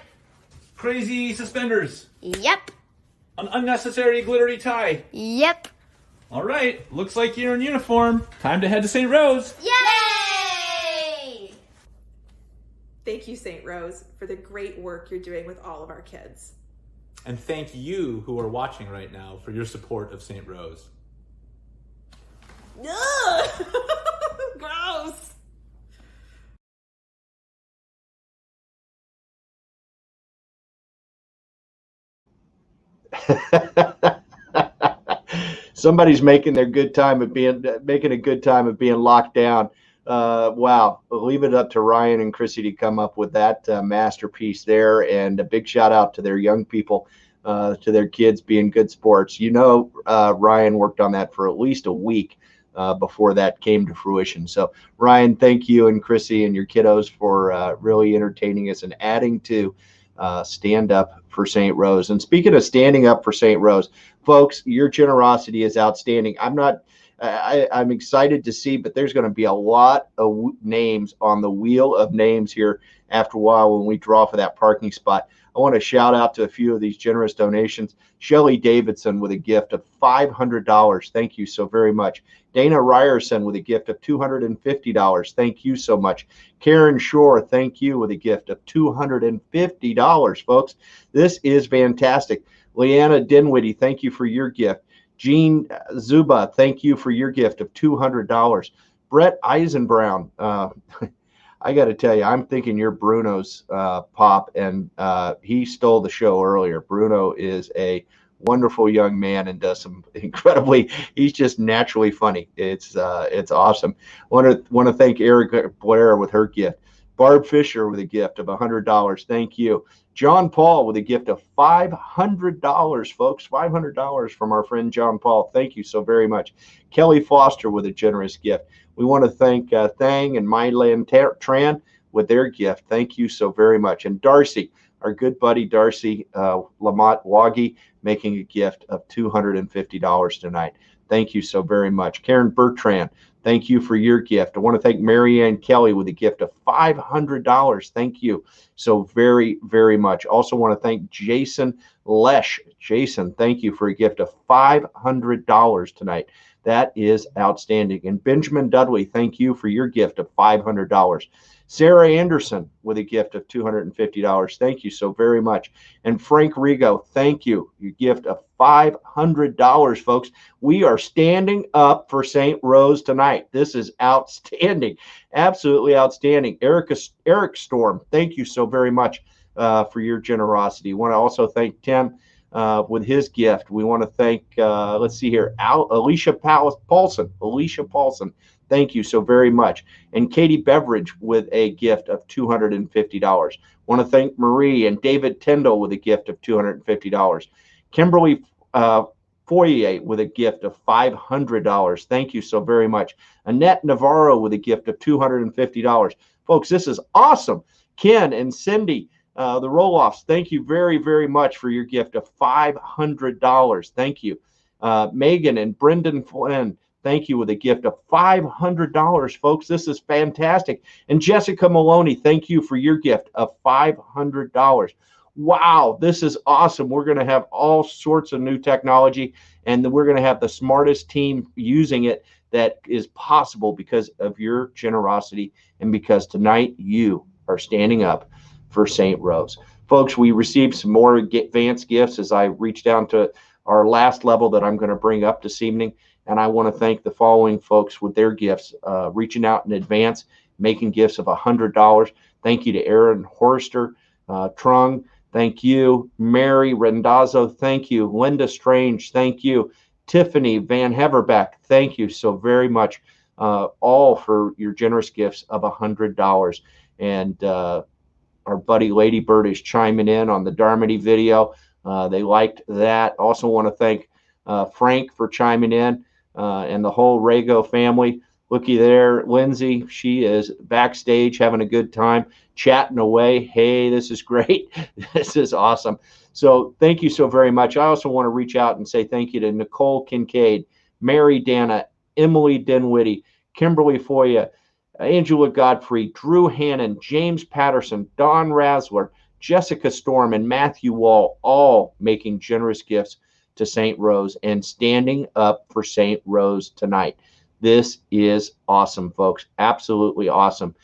Crazy suspenders. Yep. An unnecessary glittery tie. Yep. All right, looks like you're in uniform. Time to head to St. Rose. Yay! Thank you, St. Rose, for the great work you're doing with all of our kids. And thank you who are watching right now for your support of St. Rose. Ugh! Gross! Somebody's making a good time of being locked down. Wow. We'll leave it up to Ryan and Chrissy to come up with that masterpiece there. And a big shout out to their young people, to their kids being good sports. Ryan worked on that for at least a week before that came to fruition. So Ryan, thank you and Chrissy and your kiddos for really entertaining us and adding to Stand Up for St. Rose. And speaking of standing up for St. Rose, folks, your generosity is outstanding. I'm excited to see, but there's going to be a lot of names on the wheel of names here after a while when we draw for that parking spot. I want to shout out to a few of these generous donations. Shelly Davidson with a gift of $500. Thank you so very much. Dana Ryerson with a gift of $250. Thank you so much. Karen Shore, thank you, with a gift of $250, folks. This is fantastic. Leanna Dinwiddie, thank you for your gift. Jean Zuba, thank you for your gift of $200. Brett Eisenbrown, I got to tell you, I'm thinking you're Bruno's pop, and he stole the show earlier. Bruno is a wonderful young man and does some he's just naturally funny. It's awesome. Want to thank Eric Blair with her gift. Barb Fisher with a gift of $100. Thank you. John Paul with a gift of $500, folks. $500 from our friend John Paul. Thank you so very much. Kelly Foster with a generous gift. We want to thank Thang and Mylan Tran with their gift. Thank you so very much. And Darcy, our good buddy Darcy Lamont Wagi, making a gift of $250 tonight. Thank you so very much. Karen Bertrand, thank you for your gift. I want to thank Marianne Kelly with a gift of $500. Thank you so very, very much. Also want to thank Jason Lesh. Jason, thank you for a gift of $500 tonight. That is outstanding. And Benjamin Dudley, thank you for your gift of $500. Sarah Anderson with a gift of $250. Thank you so very much. And Frank Rigo, thank you. Your gift of $500, folks. We are standing up for St. Rose tonight. This is outstanding. Absolutely outstanding. Eric Storm, thank you so very much for your generosity. I want to also thank Tim with his gift. We want to thank, let's see here, Alicia Paulson. Alicia Paulson, thank you so very much. And Katie Beveridge with a gift of $250. Want to thank Marie and David Tyndall with a gift of $250. Kimberly Foyer with a gift of $500. Thank you so very much. Annette Navarro with a gift of $250. Folks, this is awesome. Ken and Cindy, the Roloffs, thank you very, very much for your gift of $500. Thank you. Megan and Brendan Flynn, thank you, with a gift of $500, folks. This is fantastic. And Jessica Maloney, thank you for your gift of $500. Wow, this is awesome. We're going to have all sorts of new technology, and we're going to have the smartest team using it that is possible because of your generosity and because tonight you are standing up for St. Rose. Folks, we received some more advanced gifts as I reach down to our last level that I'm going to bring up this evening. And I want to thank the following folks with their gifts, reaching out in advance, making gifts of $100. Thank you to Aaron Horster, Trung. Thank you. Mary Rendazzo, thank you. Linda Strange, thank you. Tiffany Van Heverbeck, thank you so very much, all for your generous gifts of $100. And our buddy Lady Bird is chiming in on the Darmody video. They liked that. Also want to thank Frank for chiming in and the whole Rago family. Looky there, Lindsay, she is backstage having a good time, chatting away. Hey, this is great. This is awesome. So thank you so very much. I also want to reach out and say thank you to Nicole Kincaid, Mary Dana, Emily Dinwiddie, Kimberly Foya, Angela Godfrey, Drew Hannon, James Patterson, Don Rasler, Jessica Storm, and Matthew Wall, all making generous gifts to St. Rose and standing up for St. Rose tonight. This is awesome, folks. Absolutely awesome.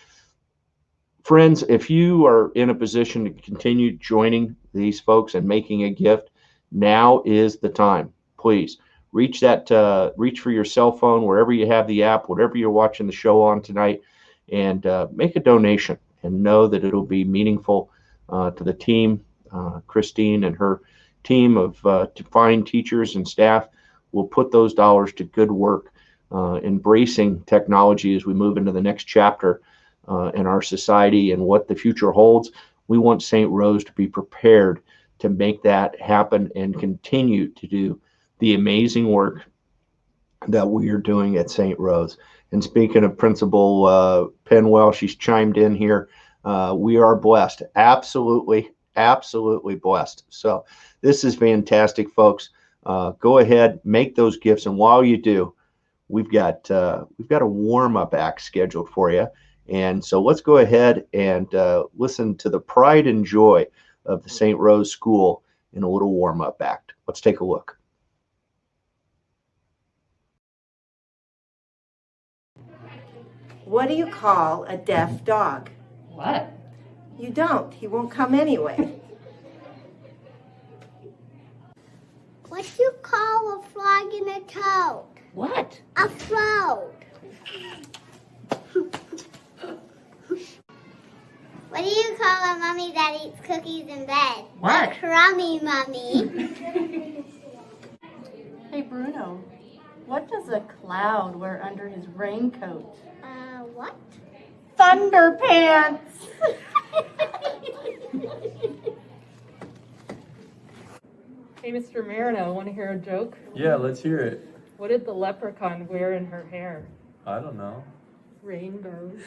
Friends, if you are in a position to continue joining these folks and making a gift, now is the time. Please reach for your cell phone, wherever you have the app, whatever you're watching the show on tonight, and make a donation and know that it'll be meaningful to the team. Christine and her team of fine teachers and staff will put those dollars to good work, embracing technology as we move into the next chapter in our society and what the future holds. We want St. Rose to be prepared to make that happen and continue to do the amazing work that we are doing at St. Rose. And speaking of Principal Penwell, she's chimed in here. We are blessed, absolutely blessed. So this is fantastic, folks. Go ahead, make those gifts, and while you do, we've got a warm-up act scheduled for you. And so let's go ahead and listen to the pride and joy of the St. Rose School in a little warm-up act. Let's take a look. What do you call a deaf dog? What? You don't. He won't come anyway. What do you call a frog and a toad? What? A frog. What do you call a mummy that eats cookies in bed? What? A crummy mummy. Hey Bruno, what does a cloud wear under his raincoat? What? Thunderpants. Hey, Mr. Marino, want to hear a joke? Yeah, let's hear it. What did the leprechaun wear in her hair? I don't know. Rainbows.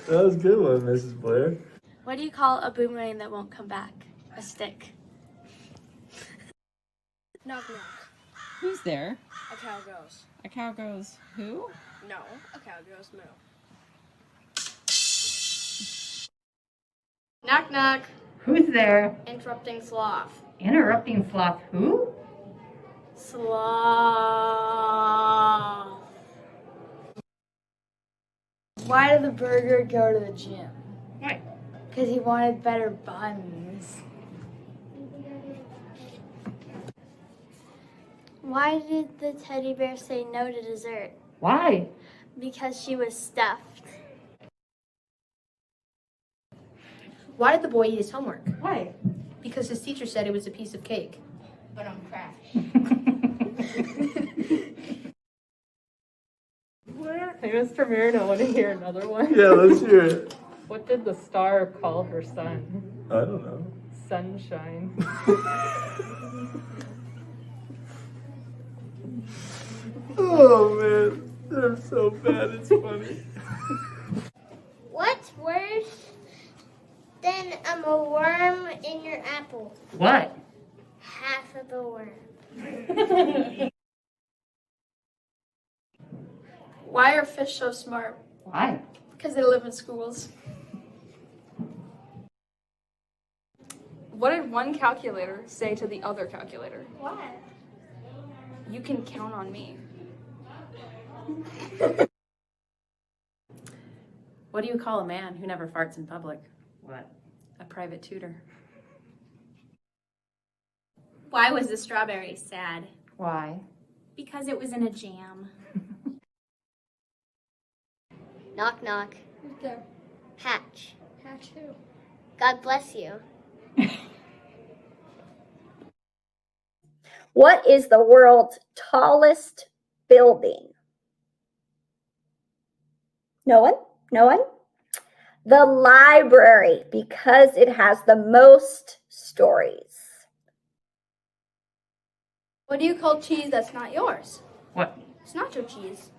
That was a good one, Mrs. Blair. What do you call a boomerang that won't come back? A stick. Knock knock. Who's there? A cow goes. A cow goes, who? No, a cow goes moo. Knock knock. Who's there? Interrupting sloth. Interrupting sloth who? Sloth. Why did the burger go to the gym? Why? Because he wanted better buns. Why did the teddy bear say no to dessert? Why? Because she was stuffed. Why did the boy eat his homework? Why? Because his teacher said it was a piece of cake. But I'm crash. Hey, Mr. Marino, want to hear another one? Yeah, let's hear it. What did the star call her sun? I don't know. Sunshine. Oh man, they're so bad, it's funny. What's worse than a worm in your apple? What? Half of the worm. Why are fish so smart? Why? Because they live in schools. What did one calculator say to the other calculator? What? You can count on me. What do you call a man who never farts in public? What? A private tutor. Why was the strawberry sad? Why? Because it was in a jam. Knock knock. Who's there? Hatch. Hatch who? God bless you. What is the world's tallest building? No one? No one? The library, because it has the most stories. What do you call cheese that's not yours? What? It's nacho cheese.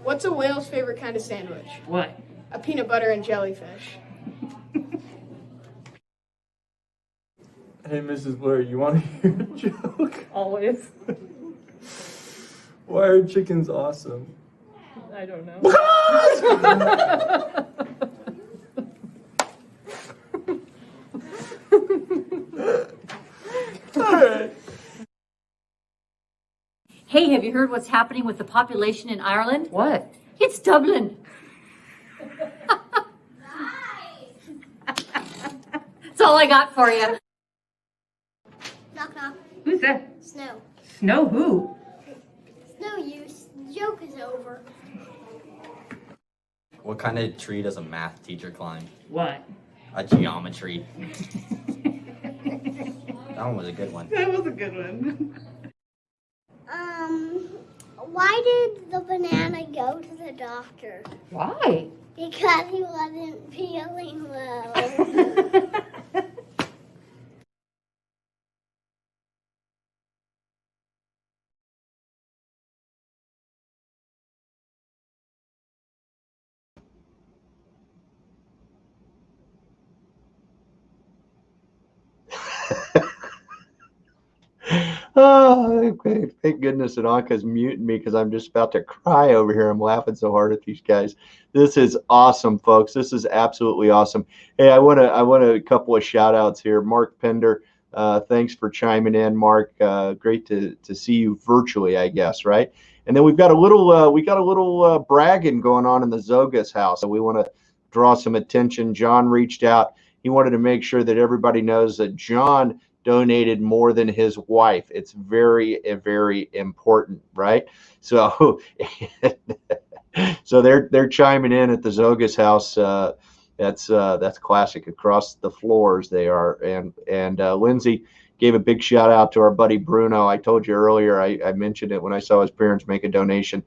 What's a whale's favorite kind of sandwich? What? A peanut butter and jellyfish. Hey, Mrs. Blair, you want to hear a joke? Always. Why are chickens awesome? I don't know. All right. Hey, have you heard what's happening with the population in Ireland? What? It's Dublin. That's all I got for you. Knock knock. Who's that? Snow. Snow who? Snow, you joke is over. What kind of tree does a math teacher climb? What? A geometry. That one was a good one. That was a good one. Why did the banana go to the doctor? Why? Because he wasn't feeling well. Oh, thank goodness Ananka's muting me because I'm just about to cry over here. I'm laughing so hard at these guys. This is awesome, folks. This is absolutely awesome. Hey, I want a couple of shout outs here. Mark Pender, thanks for chiming in, Mark. Great to see you virtually, I guess, right? And then we've got a little bragging going on in the Zogas house. So we want to draw some attention. John reached out. He wanted to make sure that everybody knows that John donated more than his wife. It's very, very important, right? So, so they're chiming in at the Zogas house. That's classic across the floors. They are, and Lindsay gave a big shout out to our buddy Bruno. I told you earlier. I mentioned it when I saw his parents make a donation.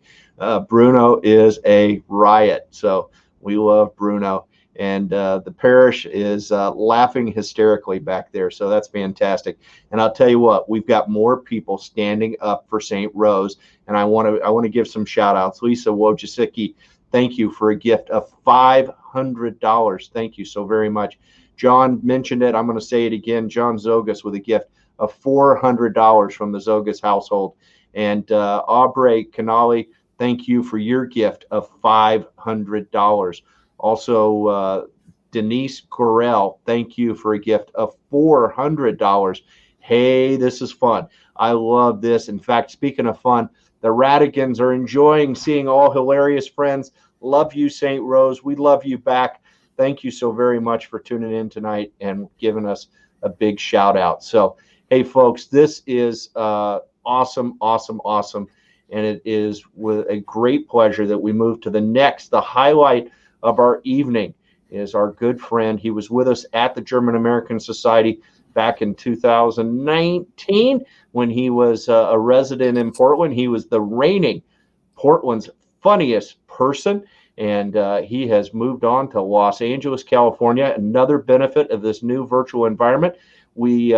Bruno is a riot, so we love Bruno. And the parish is laughing hysterically back there. So that's fantastic. And I'll tell you what, we've got more people standing up for St. Rose. And I want to give some shout outs. Lisa Wojcicki, thank you for a gift of $500. Thank you so very much. John mentioned it. I'm going to say it again. John Zogas with a gift of $400 from the Zogas household. And Aubrey Canali, thank you for your gift of $500. Also, Denise Correll, thank you for a gift of $400. Hey, this is fun. I love this. In fact, speaking of fun, the Radigans are enjoying seeing all hilarious friends. Love you, St. Rose. We love you back. Thank you so very much for tuning in tonight and giving us a big shout out. So, hey, folks, this is awesome, awesome, awesome. And it is with a great pleasure that we move to the highlight of our evening is our good friend. He was with us at the German American Society back in 2019 when he was a resident in Portland. He was the reigning Portland's funniest person, and he has moved on to Los Angeles, California. Another benefit of this new virtual environment. We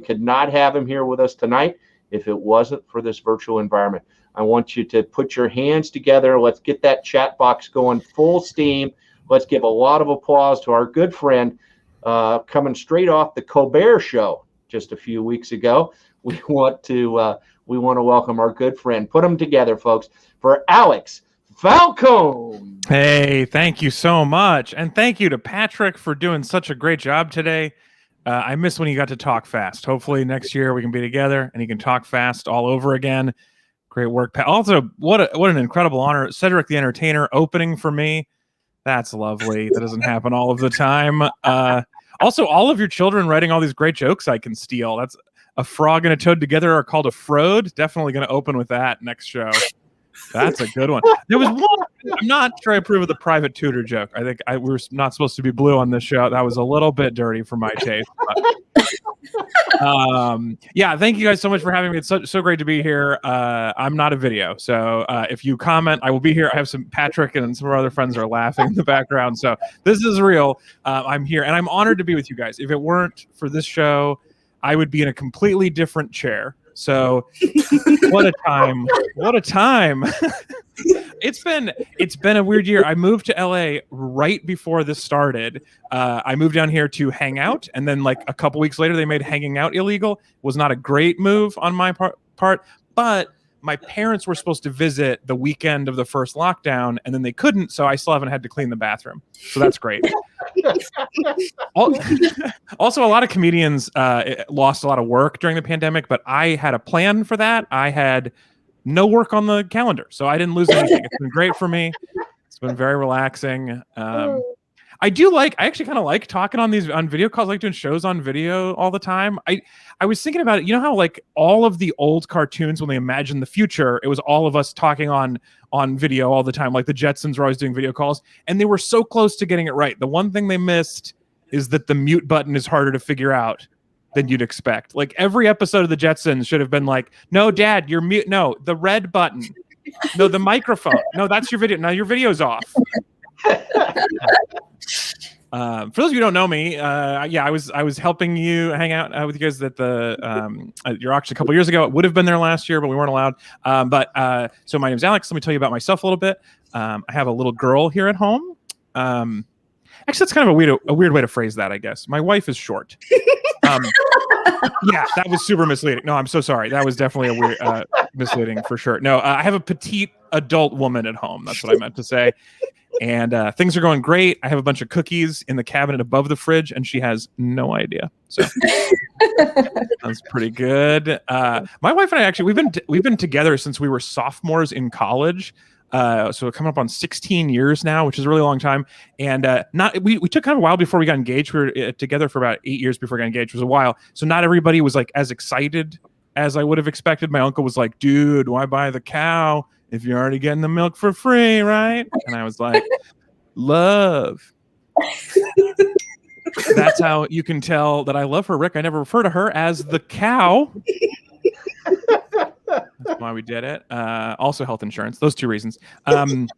could not have him here with us tonight if it wasn't for this virtual environment. I want you to put your hands together. Let's get that chat box going full steam. Let's give a lot of applause to our good friend coming straight off the Colbert Show just a few weeks ago. We want to welcome our good friend. Put them together, folks, for Alex Falcone. Hey, thank you so much. And thank you to Patrick for doing such a great job today. I miss when you got to talk fast. Hopefully next year we can be together and he can talk fast all over again. Great work. Also, what an incredible honor. Cedric the Entertainer opening for me. That's lovely. That doesn't happen all of the time. Also, all of your children writing all these great jokes I can steal. That's a frog and a toad together are called a frode. Definitely going to open with that next show. That's a good one. There was one. I'm not sure I approve of the private tutor joke. I think we were not supposed to be blue on this show. That was a little bit dirty for my taste. Yeah, thank you guys so much for having me. It's so great to be here. I'm not a video, so if you comment, I will be here. I have some Patrick and some of our other friends are laughing in the background, so this is real. I'm here, and I'm honored to be with you guys. If it weren't for this show, I would be in a completely different chair. So what a time. What a time. It's been a weird year. I moved to LA right before this started. I moved down here to hang out, and then like a couple weeks later they made hanging out illegal. Was not a great move on my part, but my parents were supposed to visit the weekend of the first lockdown, and then they couldn't, so I still haven't had to clean the bathroom. So that's great. Also, a lot of comedians lost a lot of work during the pandemic, but I had a plan for that. I had no work on the calendar. So I didn't lose anything. It's been great for me. It's been very relaxing. I actually kind of like talking on video calls. I like doing shows on video all the time. I was thinking about it. You know how like all of the old cartoons, when they imagined the future, it was all of us talking on video all the time. Like the Jetsons were always doing video calls, and they were so close to getting it right. The one thing they missed is that the mute button is harder to figure out than you'd expect. Like every episode of the Jetsons should have been like, no, Dad, you're mute. No, the red button. No, the microphone. No, that's your video. Now your video's off. For those of you who don't know me, I was helping you hang out with you guys at your auction a couple years ago. It would have been there last year, but we weren't allowed. So my name's Alex. Let me tell you about myself a little bit. I have a little girl here at home. Actually, that's kind of a weird way to phrase that, I guess. My wife is short. Yeah, that was super misleading. No, I'm so sorry. That was definitely a weird misleading for sure. No, I have a petite adult woman at home. That's what I meant to say. And things are going great. I have a bunch of cookies in the cabinet above the fridge, and she has no idea. So that's pretty good. My wife and I actually we've been together since we were sophomores in college. So coming up on 16 years now, which is a really long time. And we took kind of a while before we got engaged. We were together for about 8 years before we got engaged. It was a while. So not everybody was like as excited as I would have expected. My uncle was like, dude, why buy the cow if you're already getting the milk for free, right? And I was like, love. That's how you can tell that I love her, Rick. I never refer to her as the cow. That's why we did it. Also health insurance. Those two reasons. And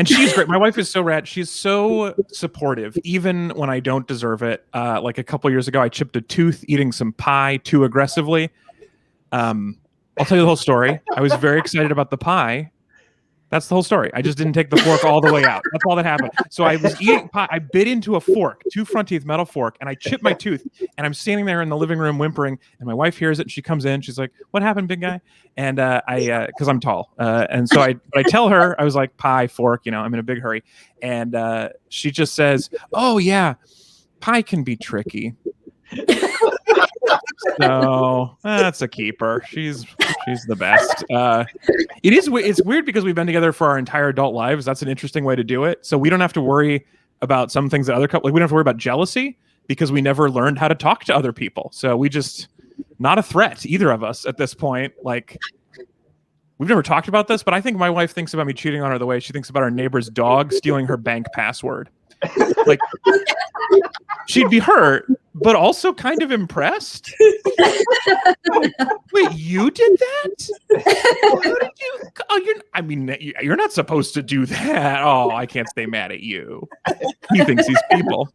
she's great. My wife is so rad. She's so supportive, even when I don't deserve it. Like a couple years ago, I chipped a tooth eating some pie too aggressively. I'll tell you the whole story. I was very excited about the pie. That's the whole story. I just didn't take the fork all the way out. That's all that happened. So I was eating pie. I bit into a fork, 2 front teeth, metal fork, and I chipped my tooth. And I'm standing there in the living room whimpering, and my wife hears it, and she comes in. She's like, "What happened, big guy?" And because I'm tall, and so I tell her, I was like, "Pie, fork, I'm in a big hurry," and she just says, "Oh yeah, pie can be tricky." So that's a keeper. She's the best. It's weird because we've been together for our entire adult lives. That's an interesting way to do it. So we don't have to worry about some things that other couples, like we don't have to worry about jealousy because we never learned how to talk to other people. So we just not a threat, either of us at this point. Like we've never talked about this, but I think my wife thinks about me cheating on her the way she thinks about our neighbor's dog stealing her bank password. Like she'd be hurt, but also kind of impressed. Wait, you did that? How did you? Oh, you're not supposed to do that. Oh, I can't stay mad at you. He thinks he's people.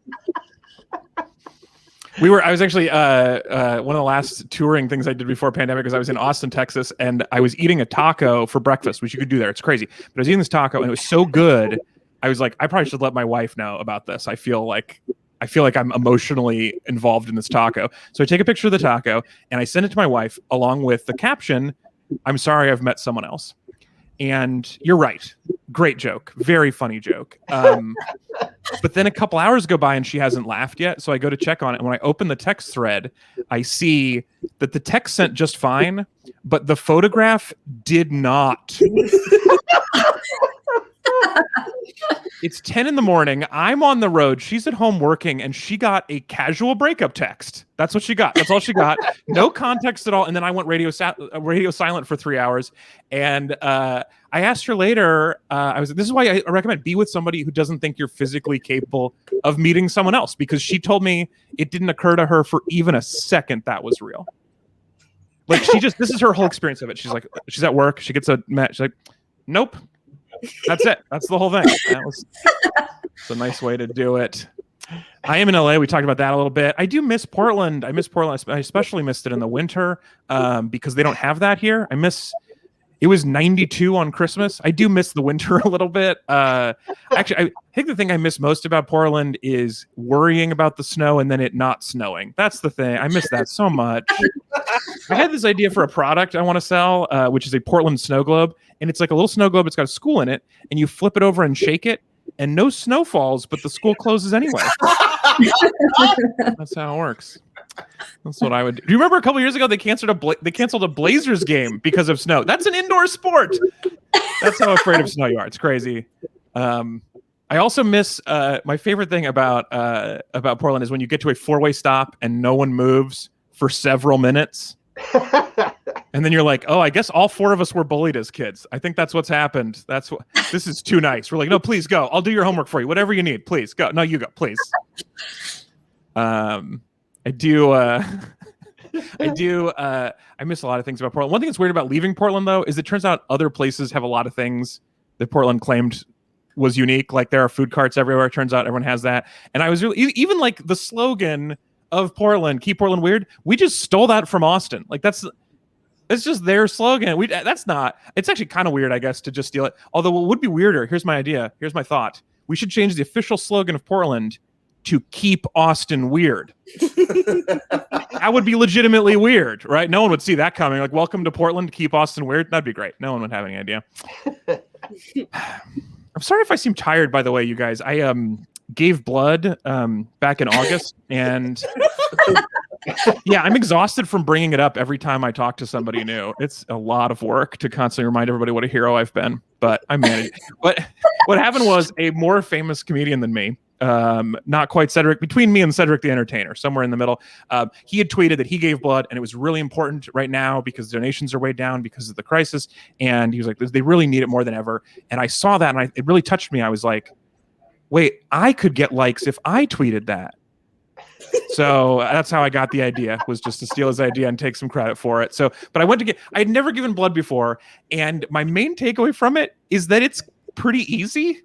I was actually one of the last touring things I did before pandemic was I was in Austin, Texas, and I was eating a taco for breakfast, which you could do there. It's crazy. But I was eating this taco, and it was so good. I was like, I probably should let my wife know about this. I feel like I'm emotionally involved in this taco. So I take a picture of the taco and I send it to my wife along with the caption, "I'm sorry, I've met someone else." And you're right. Great joke. Very funny joke. But then a couple hours go by and she hasn't laughed yet. So I go to check on it. And when I open the text thread, I see that the text sent just fine, but the photograph did not. It's 10 in the morning. I'm on the road. She's at home working, and she got a casual breakup text. That's what she got. That's all she got. No context at all. And then I went radio silent for 3 hours. And I asked her later, this is why I recommend be with somebody who doesn't think you're physically capable of meeting someone else, because she told me it didn't occur to her for even a second that was real. Like this is her whole experience of it. She's like, she's at work. She gets a match. She's like, nope. That's it. That's the whole thing. It's a nice way to do it. I am in LA. We talked about that a little bit. I do miss Portland. I miss Portland. I especially missed it in the winter because they don't have that here. It was 92 on Christmas. I do miss the winter a little bit. Actually, I think the thing I miss most about Portland is worrying about the snow and then it not snowing. That's the thing. I miss that so much. I had this idea for a product I want to sell, which is a Portland snow globe. And it's like a little snow globe. It's got a school in it. And you flip it over and shake it. And no snow falls, but the school closes anyway. That's how it works. That's what I would do. Do you remember a couple years ago they canceled a Blazers game because of snow? That's an indoor sport. That's how afraid of snow you are. It's crazy. I also miss my favorite thing about Portland is when you get to a 4-way stop and no one moves for several minutes. And then you're like, oh, I guess all 4 of us were bullied as kids. I think that's what's happened. This is too nice. We're like, no, please go. I'll do your homework for you. Whatever you need, please go. No, you go, please. I miss a lot of things about Portland. One thing that's weird about leaving Portland, though, is it turns out other places have a lot of things that Portland claimed was unique. Like there are food carts everywhere. It turns out everyone has that. And I was really, even like the slogan of Portland, keep Portland weird. We just stole that from Austin. Like it's just their slogan. It's actually kind of weird, I guess, to just steal it. Although what would be weirder, here's my idea. Here's my thought. We should change the official slogan of Portland to keep Austin weird. That would be legitimately weird, right? No one would see that coming. Like, welcome to Portland, keep Austin weird. That'd be great. No one would have any idea. I'm sorry if I seem tired, by the way, you guys. I gave blood back in August, and yeah, I'm exhausted from bringing it up every time I talk to somebody new. It's a lot of work to constantly remind everybody what a hero I've been, but I managed. But what happened was a more famous comedian than me, not quite Cedric, between me and Cedric the Entertainer, somewhere in the middle. He had tweeted that he gave blood and it was really important right now because donations are way down because of the crisis. And he was like, they really need it more than ever. And I saw that and it really touched me. I was like, wait, I could get likes if I tweeted that. So that's how I got the idea, was just to steal his idea and take some credit for it. So, but I had never given blood before. And my main takeaway from it is that it's pretty easy.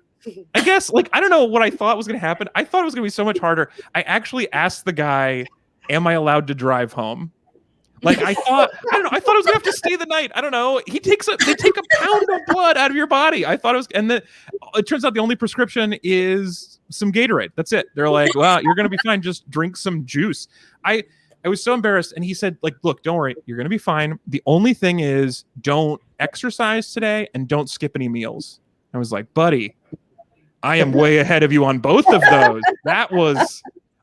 I guess, like, I don't know what I thought was going to happen. I thought it was going to be so much harder. I actually asked the guy, am I allowed to drive home? Like, I thought I was going to have to stay the night. I don't know. They take a pound of blood out of your body. I thought it was, and then it turns out the only prescription is some Gatorade. That's it. They're like, well, you're going to be fine. Just drink some juice. I was so embarrassed. And he said, like, look, don't worry. You're going to be fine. The only thing is don't exercise today and don't skip any meals. I was like, buddy, I am way ahead of you on both of those. That was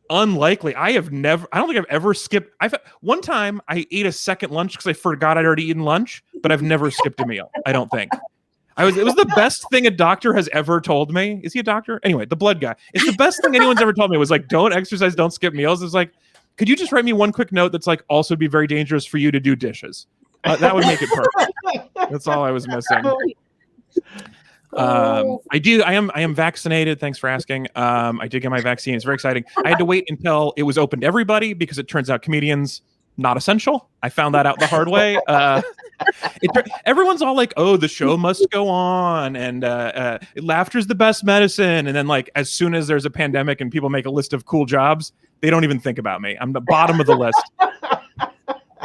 unlikely. I don't think I've ever skipped. One time I ate a second lunch because I forgot I'd already eaten lunch, but I've never skipped a meal. I don't think. It was the best thing a doctor has ever told me. Is he a doctor? Anyway, the blood guy. It's the best thing anyone's ever told me. It was like, don't exercise, don't skip meals. It's like, could you just write me one quick note that's like, also be very dangerous for you to do dishes? That would make it perfect. That's all I was missing. I am vaccinated. Thanks for asking. I did get my vaccine. It's very exciting. I had to wait until it was open to everybody because it turns out comedians not essential. I found that out the hard way. Everyone's all like, oh, the show must go on and laughter's the best medicine. And then like, as soon as there's a pandemic and people make a list of cool jobs, they don't even think about me. I'm the bottom of the list.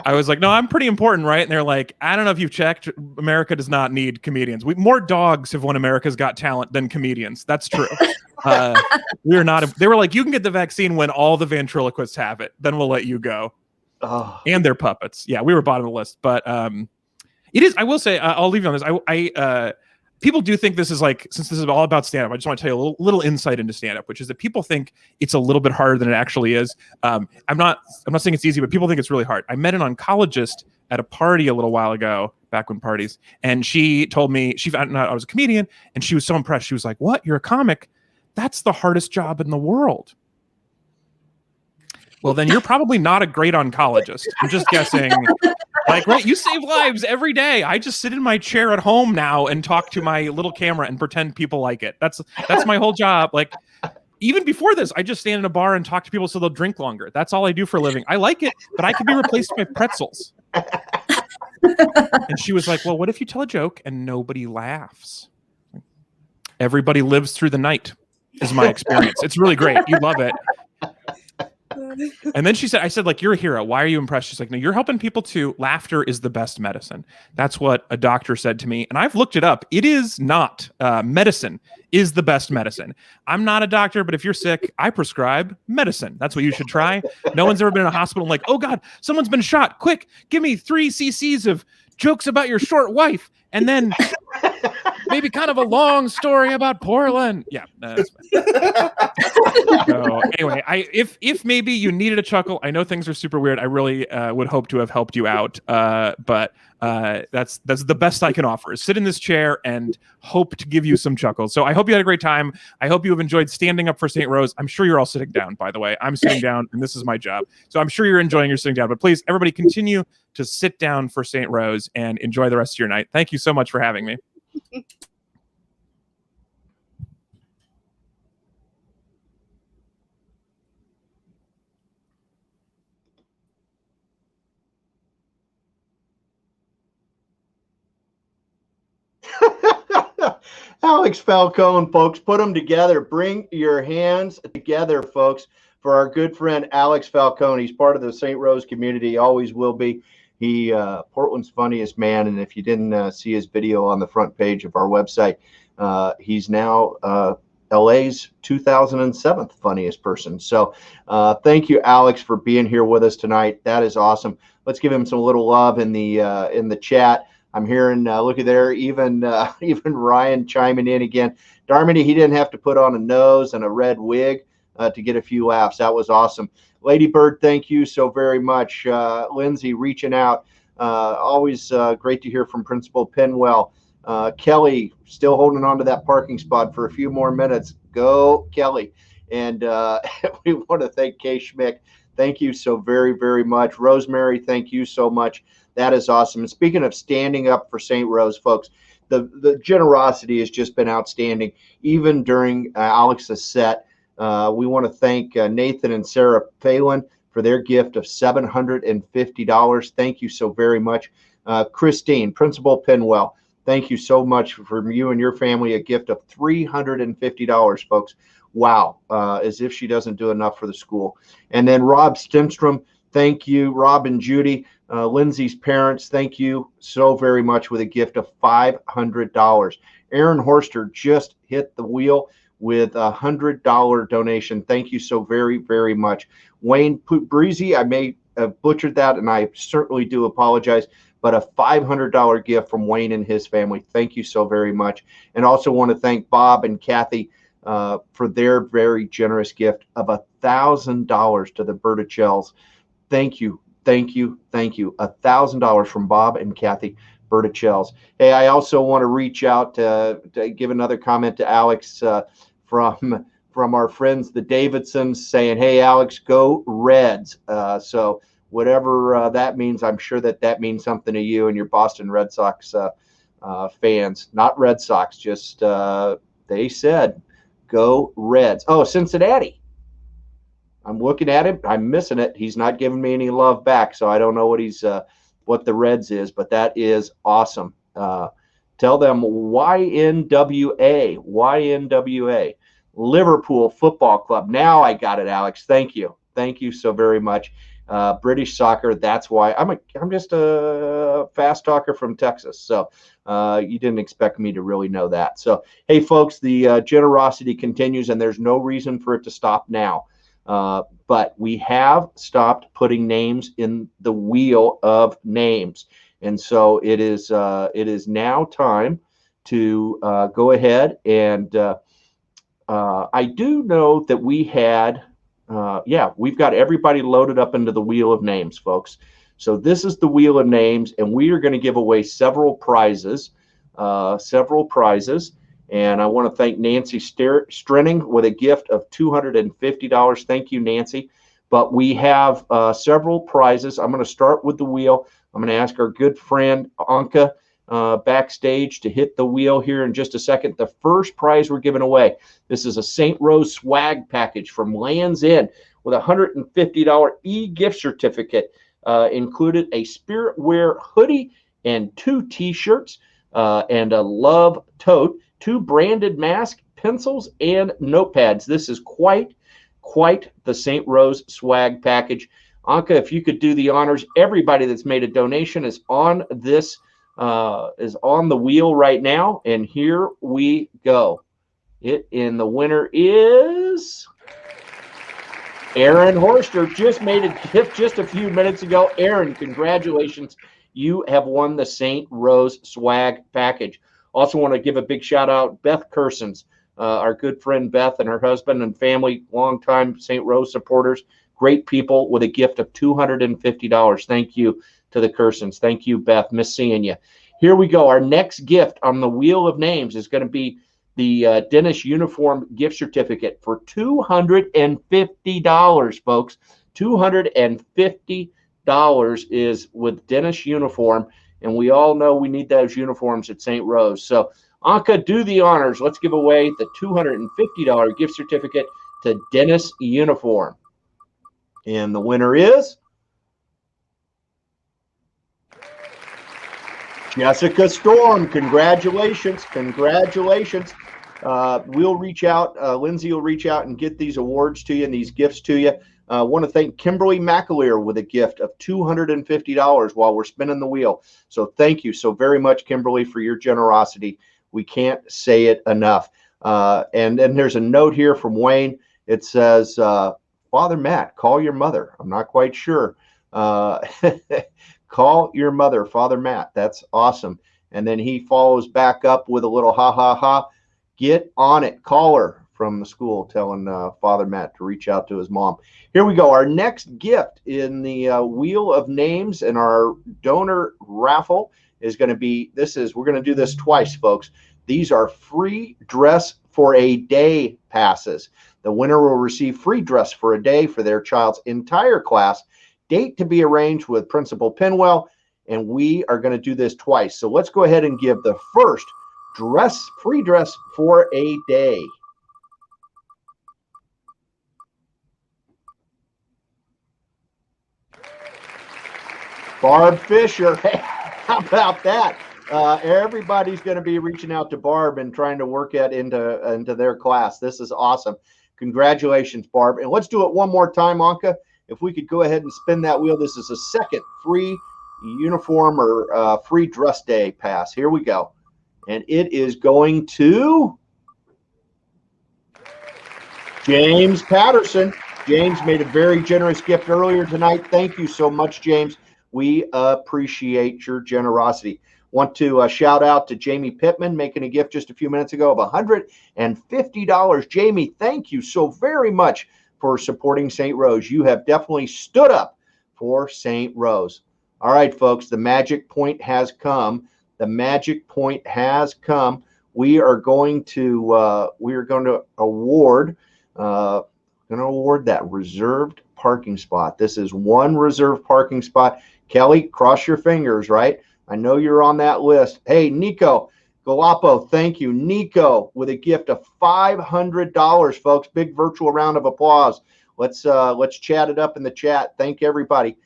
I was like, no, I'm pretty important, right? And they're like, I don't know if you've checked. America does not need comedians. More dogs have won America's Got Talent than comedians. That's true. We're not. They were like, you can get the vaccine when all the ventriloquists have it. Then we'll let you go. Oh. And their puppets. Yeah, we were bottom of the list. But it is. I will say, I'll leave you on this. People do think this is like, since this is all about stand-up, I just want to tell you a little insight into stand-up, which is that people think it's a little bit harder than it actually is. I'm not saying it's easy, but people think it's really hard. I met an oncologist at a party a little while ago, back when parties, and she told me, she found out I was a comedian, and she was so impressed. She was like, what? You're a comic? That's the hardest job in the world. Well, then you're probably not a great oncologist. I'm just guessing. Like, right, you save lives every day. I just sit in my chair at home now and talk to my little camera and pretend people like it. That's my whole job. Like, even before this, I just stand in a bar and talk to people so they'll drink longer. That's all I do for a living. I like it, but I could be replaced by pretzels. And she was like, well, what if you tell a joke and nobody laughs? Everybody lives through the night, is my experience. It's really great. You love it. And then I said, like, you're a hero. Why are you impressed? She's like, no, you're helping people too. Laughter is the best medicine. That's what a doctor said to me. And I've looked it up. It is not. Medicine is the best medicine. I'm not a doctor, but if you're sick, I prescribe medicine. That's what you should try. No one's ever been in a hospital and like, oh God, someone's been shot. Quick, give me 3 cc's of jokes about your short wife. And then maybe kind of a long story about Portland. Yeah, that's fine. So anyway, if maybe you needed a chuckle, I know things are super weird. I really would hope to have helped you out, but that's the best I can offer is sit in this chair and hope to give you some chuckles. So I hope you had a great time. I hope you have enjoyed standing up for St. Rose. I'm sure you're all sitting down, by the way. I'm sitting down and this is my job. So I'm sure you're enjoying your sitting down, but please, everybody continue to sit down for St. Rose and enjoy the rest of your night. Thank you so much for having me. Alex Falcone, folks, put them together. Bring your hands together, folks, for our good friend Alex Falcone. He's part of the St. Rose community, always will be. He Portland's funniest man, and if you didn't see his video on the front page of our website, he's now LA's 2007th funniest person. So thank you, Alex, for being here with us tonight. That is awesome. Let's give him some little love in the chat. I'm hearing, look at there, even Ryan chiming in again. Darmody, he didn't have to put on a nose and a red wig to get a few laughs. That was awesome. Lady Bird, thank you so very much. Lindsay, reaching out. Always great to hear from Principal Penwell. Kelly, still holding on to that parking spot for a few more minutes. Go, Kelly. And we want to thank Kay Schmick. Thank you so very, very much. Rosemary, thank you so much. That is awesome. And speaking of standing up for St. Rose, folks, the generosity has just been outstanding. Even during Alex's set, we want to thank Nathan and Sarah Phelan for their gift of $750. Thank you so very much. Christine, Principal Penwell, thank you so much for you and your family, a gift of $350, folks. Wow, as if she doesn't do enough for the school. And then Rob Stenstrom, thank you. Rob and Judy, Lindsay's parents, thank you so very much with a gift of $500. Aaron Horster just hit the wheel with a $100 donation. Thank you so very, very much. Wayne Breezy, I may have butchered that, and I certainly do apologize, but a $500 gift from Wayne and his family. Thank you so very much. And also want to thank Bob and Kathy for their very generous gift of $1,000 to the Berticells. Thank you, thank you, thank you. $1,000 from Bob and Kathy Berticells. Hey, I also want to reach out to give another comment to Alex from our friends, the Davidsons, saying, hey, Alex, go Reds. So whatever that means, I'm sure that means something to you and your Boston Red Sox fans. Not Red Sox, just they said, go Reds. Oh, Cincinnati. I'm looking at him. I'm missing it. He's not giving me any love back, so I don't know what the Reds is, but that is awesome. Tell them YNWA, Liverpool Football Club. Now I got it, Alex. Thank you. Thank you so very much. British soccer. That's why I'm just a fast talker from Texas. So you didn't expect me to really know that. So, hey, folks, the generosity continues, and there's no reason for it to stop now. But we have stopped putting names in the wheel of names. And so it is now time to go ahead and I do know that we had, we've got everybody loaded up into the wheel of names, folks. So this is the wheel of names, and we are going to give away several prizes. And I want to thank Nancy Strenning with a gift of $250. Thank you, Nancy. But we have several prizes. I'm going to start with the wheel. I'm going to ask our good friend Anka backstage to hit the wheel here in just a second. The first prize we're giving away, this is a St. Rose swag package from Lands End with a $150 e-gift certificate. Included a Spirit Wear hoodie and 2 T-shirts and a Love tote, 2 branded masks, pencils, and notepads. This is quite the St. Rose swag package. Anka, if you could do the honors. Everybody that's made a donation is on this is on the wheel right now, and here we go. The winner is Aaron Horster. Just made a gift just a few minutes ago. Aaron, congratulations. You have won the St. Rose swag package. Also want to give a big shout out, Beth Kersons, our good friend Beth and her husband and family, longtime St. Rose supporters, great people, with a gift of $250. Thank you to the Kersons. Thank you, Beth. Miss seeing you. Here we go. Our next gift on the Wheel of Names is going to be the Dennis Uniform gift certificate for $250, folks. $250 is with Dennis Uniform, and we all know we need those uniforms at St. Rose. So, Anka, do the honors. Let's give away the $250 gift certificate to Dennis Uniform. And the winner is Jessica Storm. Congratulations. Congratulations. We'll reach out. Lindsay will reach out and get these awards to you and these gifts to you. I want to thank Kimberly McAleer with a gift of $250 while we're spinning the wheel. So thank you so very much, Kimberly, for your generosity. We can't say it enough. And then there's a note here from Wayne. It says, Father Matt, call your mother. I'm not quite sure. Call your mother, Father Matt. That's awesome. And then he follows back up with a little ha, ha, ha. Get on it. Call her, from the school, telling Father Matt to reach out to his mom. Here we go. Our next gift in the Wheel of Names and our donor raffle is going to be, we're going to do this twice, folks. These are free dress for a day passes. The winner will receive free dress for a day for their child's entire class. Date to be arranged with Principal Pinwell, and we are going to do this twice. So let's go ahead and give the first free dress for a day. Barb Fisher. How about that? Everybody's going to be reaching out to Barb and trying to work it into their class. This is awesome. Congratulations, Barb. And let's do it one more time, Anka. If we could go ahead and spin that wheel. This is a second free uniform or free dress day pass. Here we go. And it is going to James Patterson. James made a very generous gift earlier tonight. Thank you so much, James. We appreciate your generosity. Want to shout out to Jamie Pittman, making a gift just a few minutes ago of $150. Jamie, thank you so very much for supporting St. Rose. You have definitely stood up for St. Rose. All right, folks, the magic point has come. The magic point has come. We are going to award that reserved parking spot. This is one reserved parking spot. Kelly, cross your fingers, right? I know you're on that list. Hey, Nico Galapo, thank you. Nico with a gift of $500, folks. Big virtual round of applause. Let's chat it up in the chat. Thank everybody.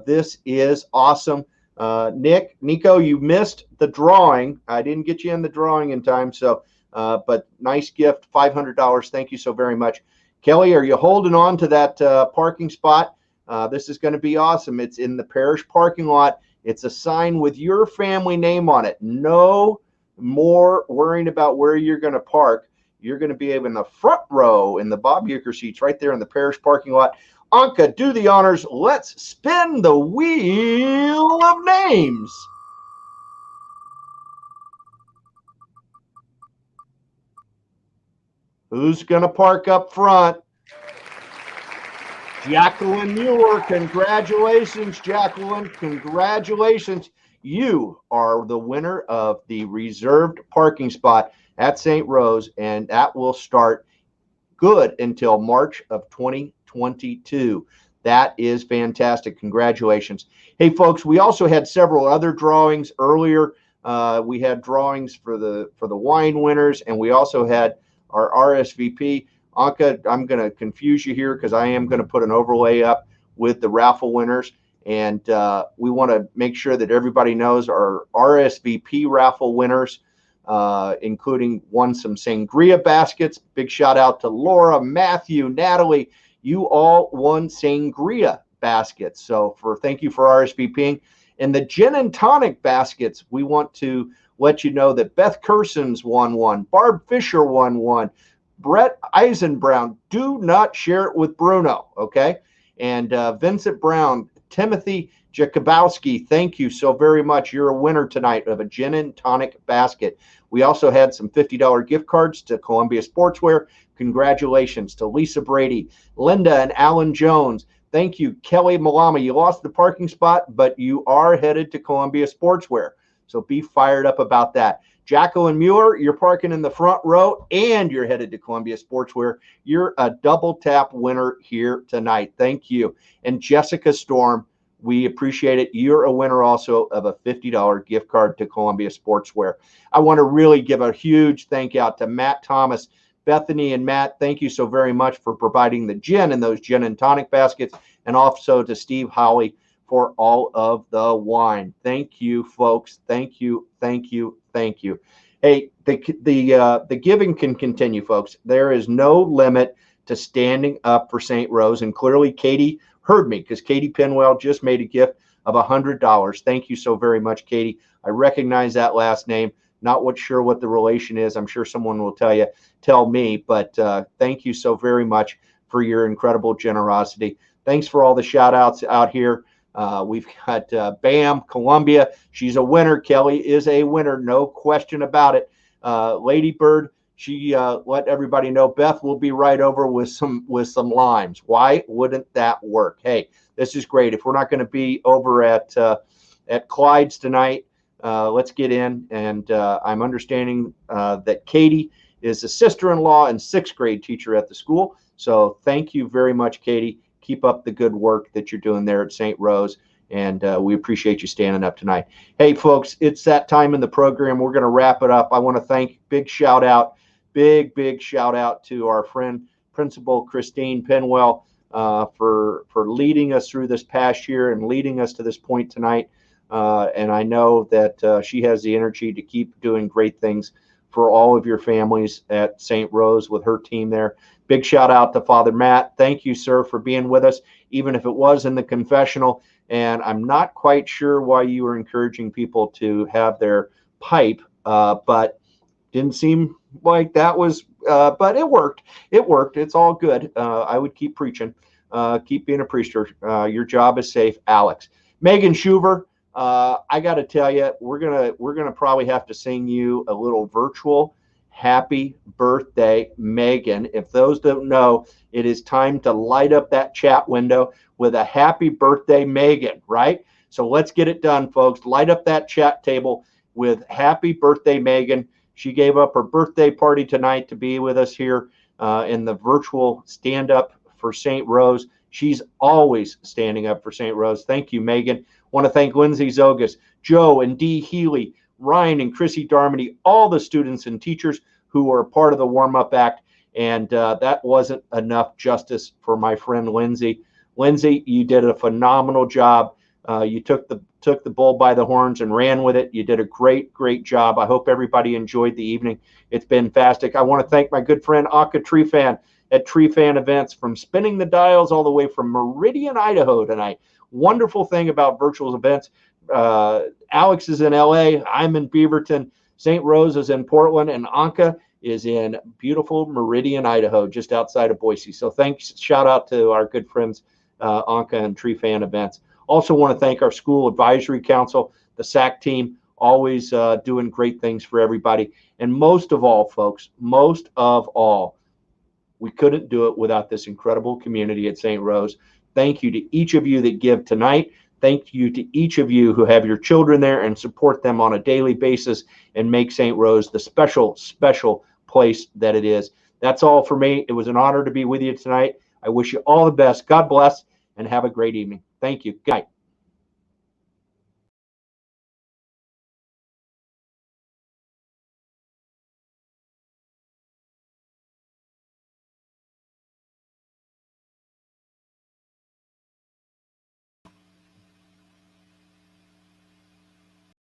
This is awesome. Nico, you missed the drawing. I didn't get you in the drawing in time, so but nice gift, $500. Thank you so very much. Kelly, are you holding on to that parking spot? This is going to be awesome. It's in the parish parking lot. It's a sign with your family name on it. No more worrying about where you're going to park. You're going to be in the front row in the Bob Uecker seats right there in the parish parking lot. Anka, do the honors. Let's spin the Wheel of Names. Who's going to park up front? Jacqueline Mueller. Congratulations, Jacqueline. Congratulations. You are the winner of the reserved parking spot at St. Rose, and that will start good until March of 2022. That is fantastic. Congratulations. Hey, folks, we also had several other drawings earlier. We had drawings for the wine winners, and we also had our RSVP. Anka, I'm going to confuse you here because I am going to put an overlay up with the raffle winners. And we want to make sure that everybody knows our RSVP raffle winners, including won some sangria baskets. Big shout out to Laura, Matthew, Natalie. You all won sangria baskets. So thank you for RSVPing. And the gin and tonic baskets, we want to let you know that Beth Kersons won one. Barb Fisher won one. Brett Eisenbrown, do not share it with Bruno, okay? And Vincent Brown, Timothy Jakubowski, thank you so very much. You're a winner tonight of a gin and tonic basket. We also had some $50 gift cards to Columbia Sportswear. Congratulations to Lisa Brady, Linda and Alan Jones. Thank you, Kelly Malama. You lost the parking spot, but you are headed to Columbia Sportswear. So be fired up about that. Jacqueline Mueller, you're parking in the front row and you're headed to Columbia Sportswear. You're a double tap winner here tonight. Thank you. And Jessica Storm, we appreciate it. You're a winner also of a $50 gift card to Columbia Sportswear. I want to really give a huge thank out to Matt Thomas. Bethany and Matt, thank you so very much for providing the gin and those gin and tonic baskets, and also to Steve Howley for all of the wine. Thank you, folks. Thank you, thank you, thank you. Hey, the giving can continue, folks. There is no limit to standing up for St. Rose, and clearly Katie heard me because Katie Pinwell just made a gift of $100. Thank you so very much, Katie. I recognize that last name. Not sure what the relation is. I'm sure someone will tell me, but thank you so very much for your incredible generosity. Thanks for all the shout outs out here. We've got Bam, Columbia. She's a winner. Kelly is a winner. No question about it. Lady Bird, she let everybody know Beth will be right over with some limes. Why wouldn't that work? Hey, this is great. If we're not going to be over at Clyde's tonight, let's get in. And I'm understanding that Katie is a sister-in-law and 6th grade teacher at the school. So thank you very much, Katie. Keep up the good work that you're doing there at St. Rose. And we appreciate you standing up tonight. Hey, folks, it's that time in the program. We're going to wrap it up. I want to thank, big shout out to our friend, Principal Christine Pinwell, for leading us through this past year and leading us to this point tonight. And I know that she has the energy to keep doing great things for all of your families at St. Rose with her team there. Big shout out to Father Matt. Thank you, sir, for being with us, even if it was in the confessional. And I'm not quite sure why you were encouraging people to have their pipe, but didn't seem like that was, but it worked. It worked. It's all good. I would keep preaching, keep being a preacher. Your job is safe, Alex. Megan Schuver, I got to tell you, we're gonna probably have to sing you a little virtual happy birthday, Megan. If those don't know, it is time to light up that chat window with a happy birthday, Megan, right? So let's get it done, folks. Light up that chat table with happy birthday, Megan. She gave up her birthday party tonight to be with us here in the virtual stand up for St. Rose. She's always standing up for St. Rose. Thank you, Megan. Want to thank Lindsay Zogas, Joe and Dee Healy, Ryan and Chrissy Darmody, all the students and teachers who were a part of the warm-up act. And that wasn't enough justice for my friend Lindsay. Lindsay, you did a phenomenal job. You took the bull by the horns and ran with it. You did a great, great job. I hope everybody enjoyed the evening. It's been fantastic. I want to thank my good friend Aka Treefan at Treefan Events, from spinning the dials all the way from Meridian, Idaho tonight. Wonderful thing about virtual events. Alex is in LA. I'm in Beaverton. St. Rose is in Portland, and Anka is in beautiful Meridian, Idaho, just outside of Boise. So thanks, shout out to our good friends Anka and Treefan Events. Also want to thank our school advisory council, the SAC team, always doing great things for everybody. And most of all, folks, most of all, we couldn't do it without this incredible community at St. Rose. Thank you to each of you that give tonight. Thank you to each of you who have your children there and support them on a daily basis and make St. Rose the special, special place that it is. That's all for me. It was an honor to be with you tonight. I wish you all the best. God bless, and have a great evening. Thank you. Good night.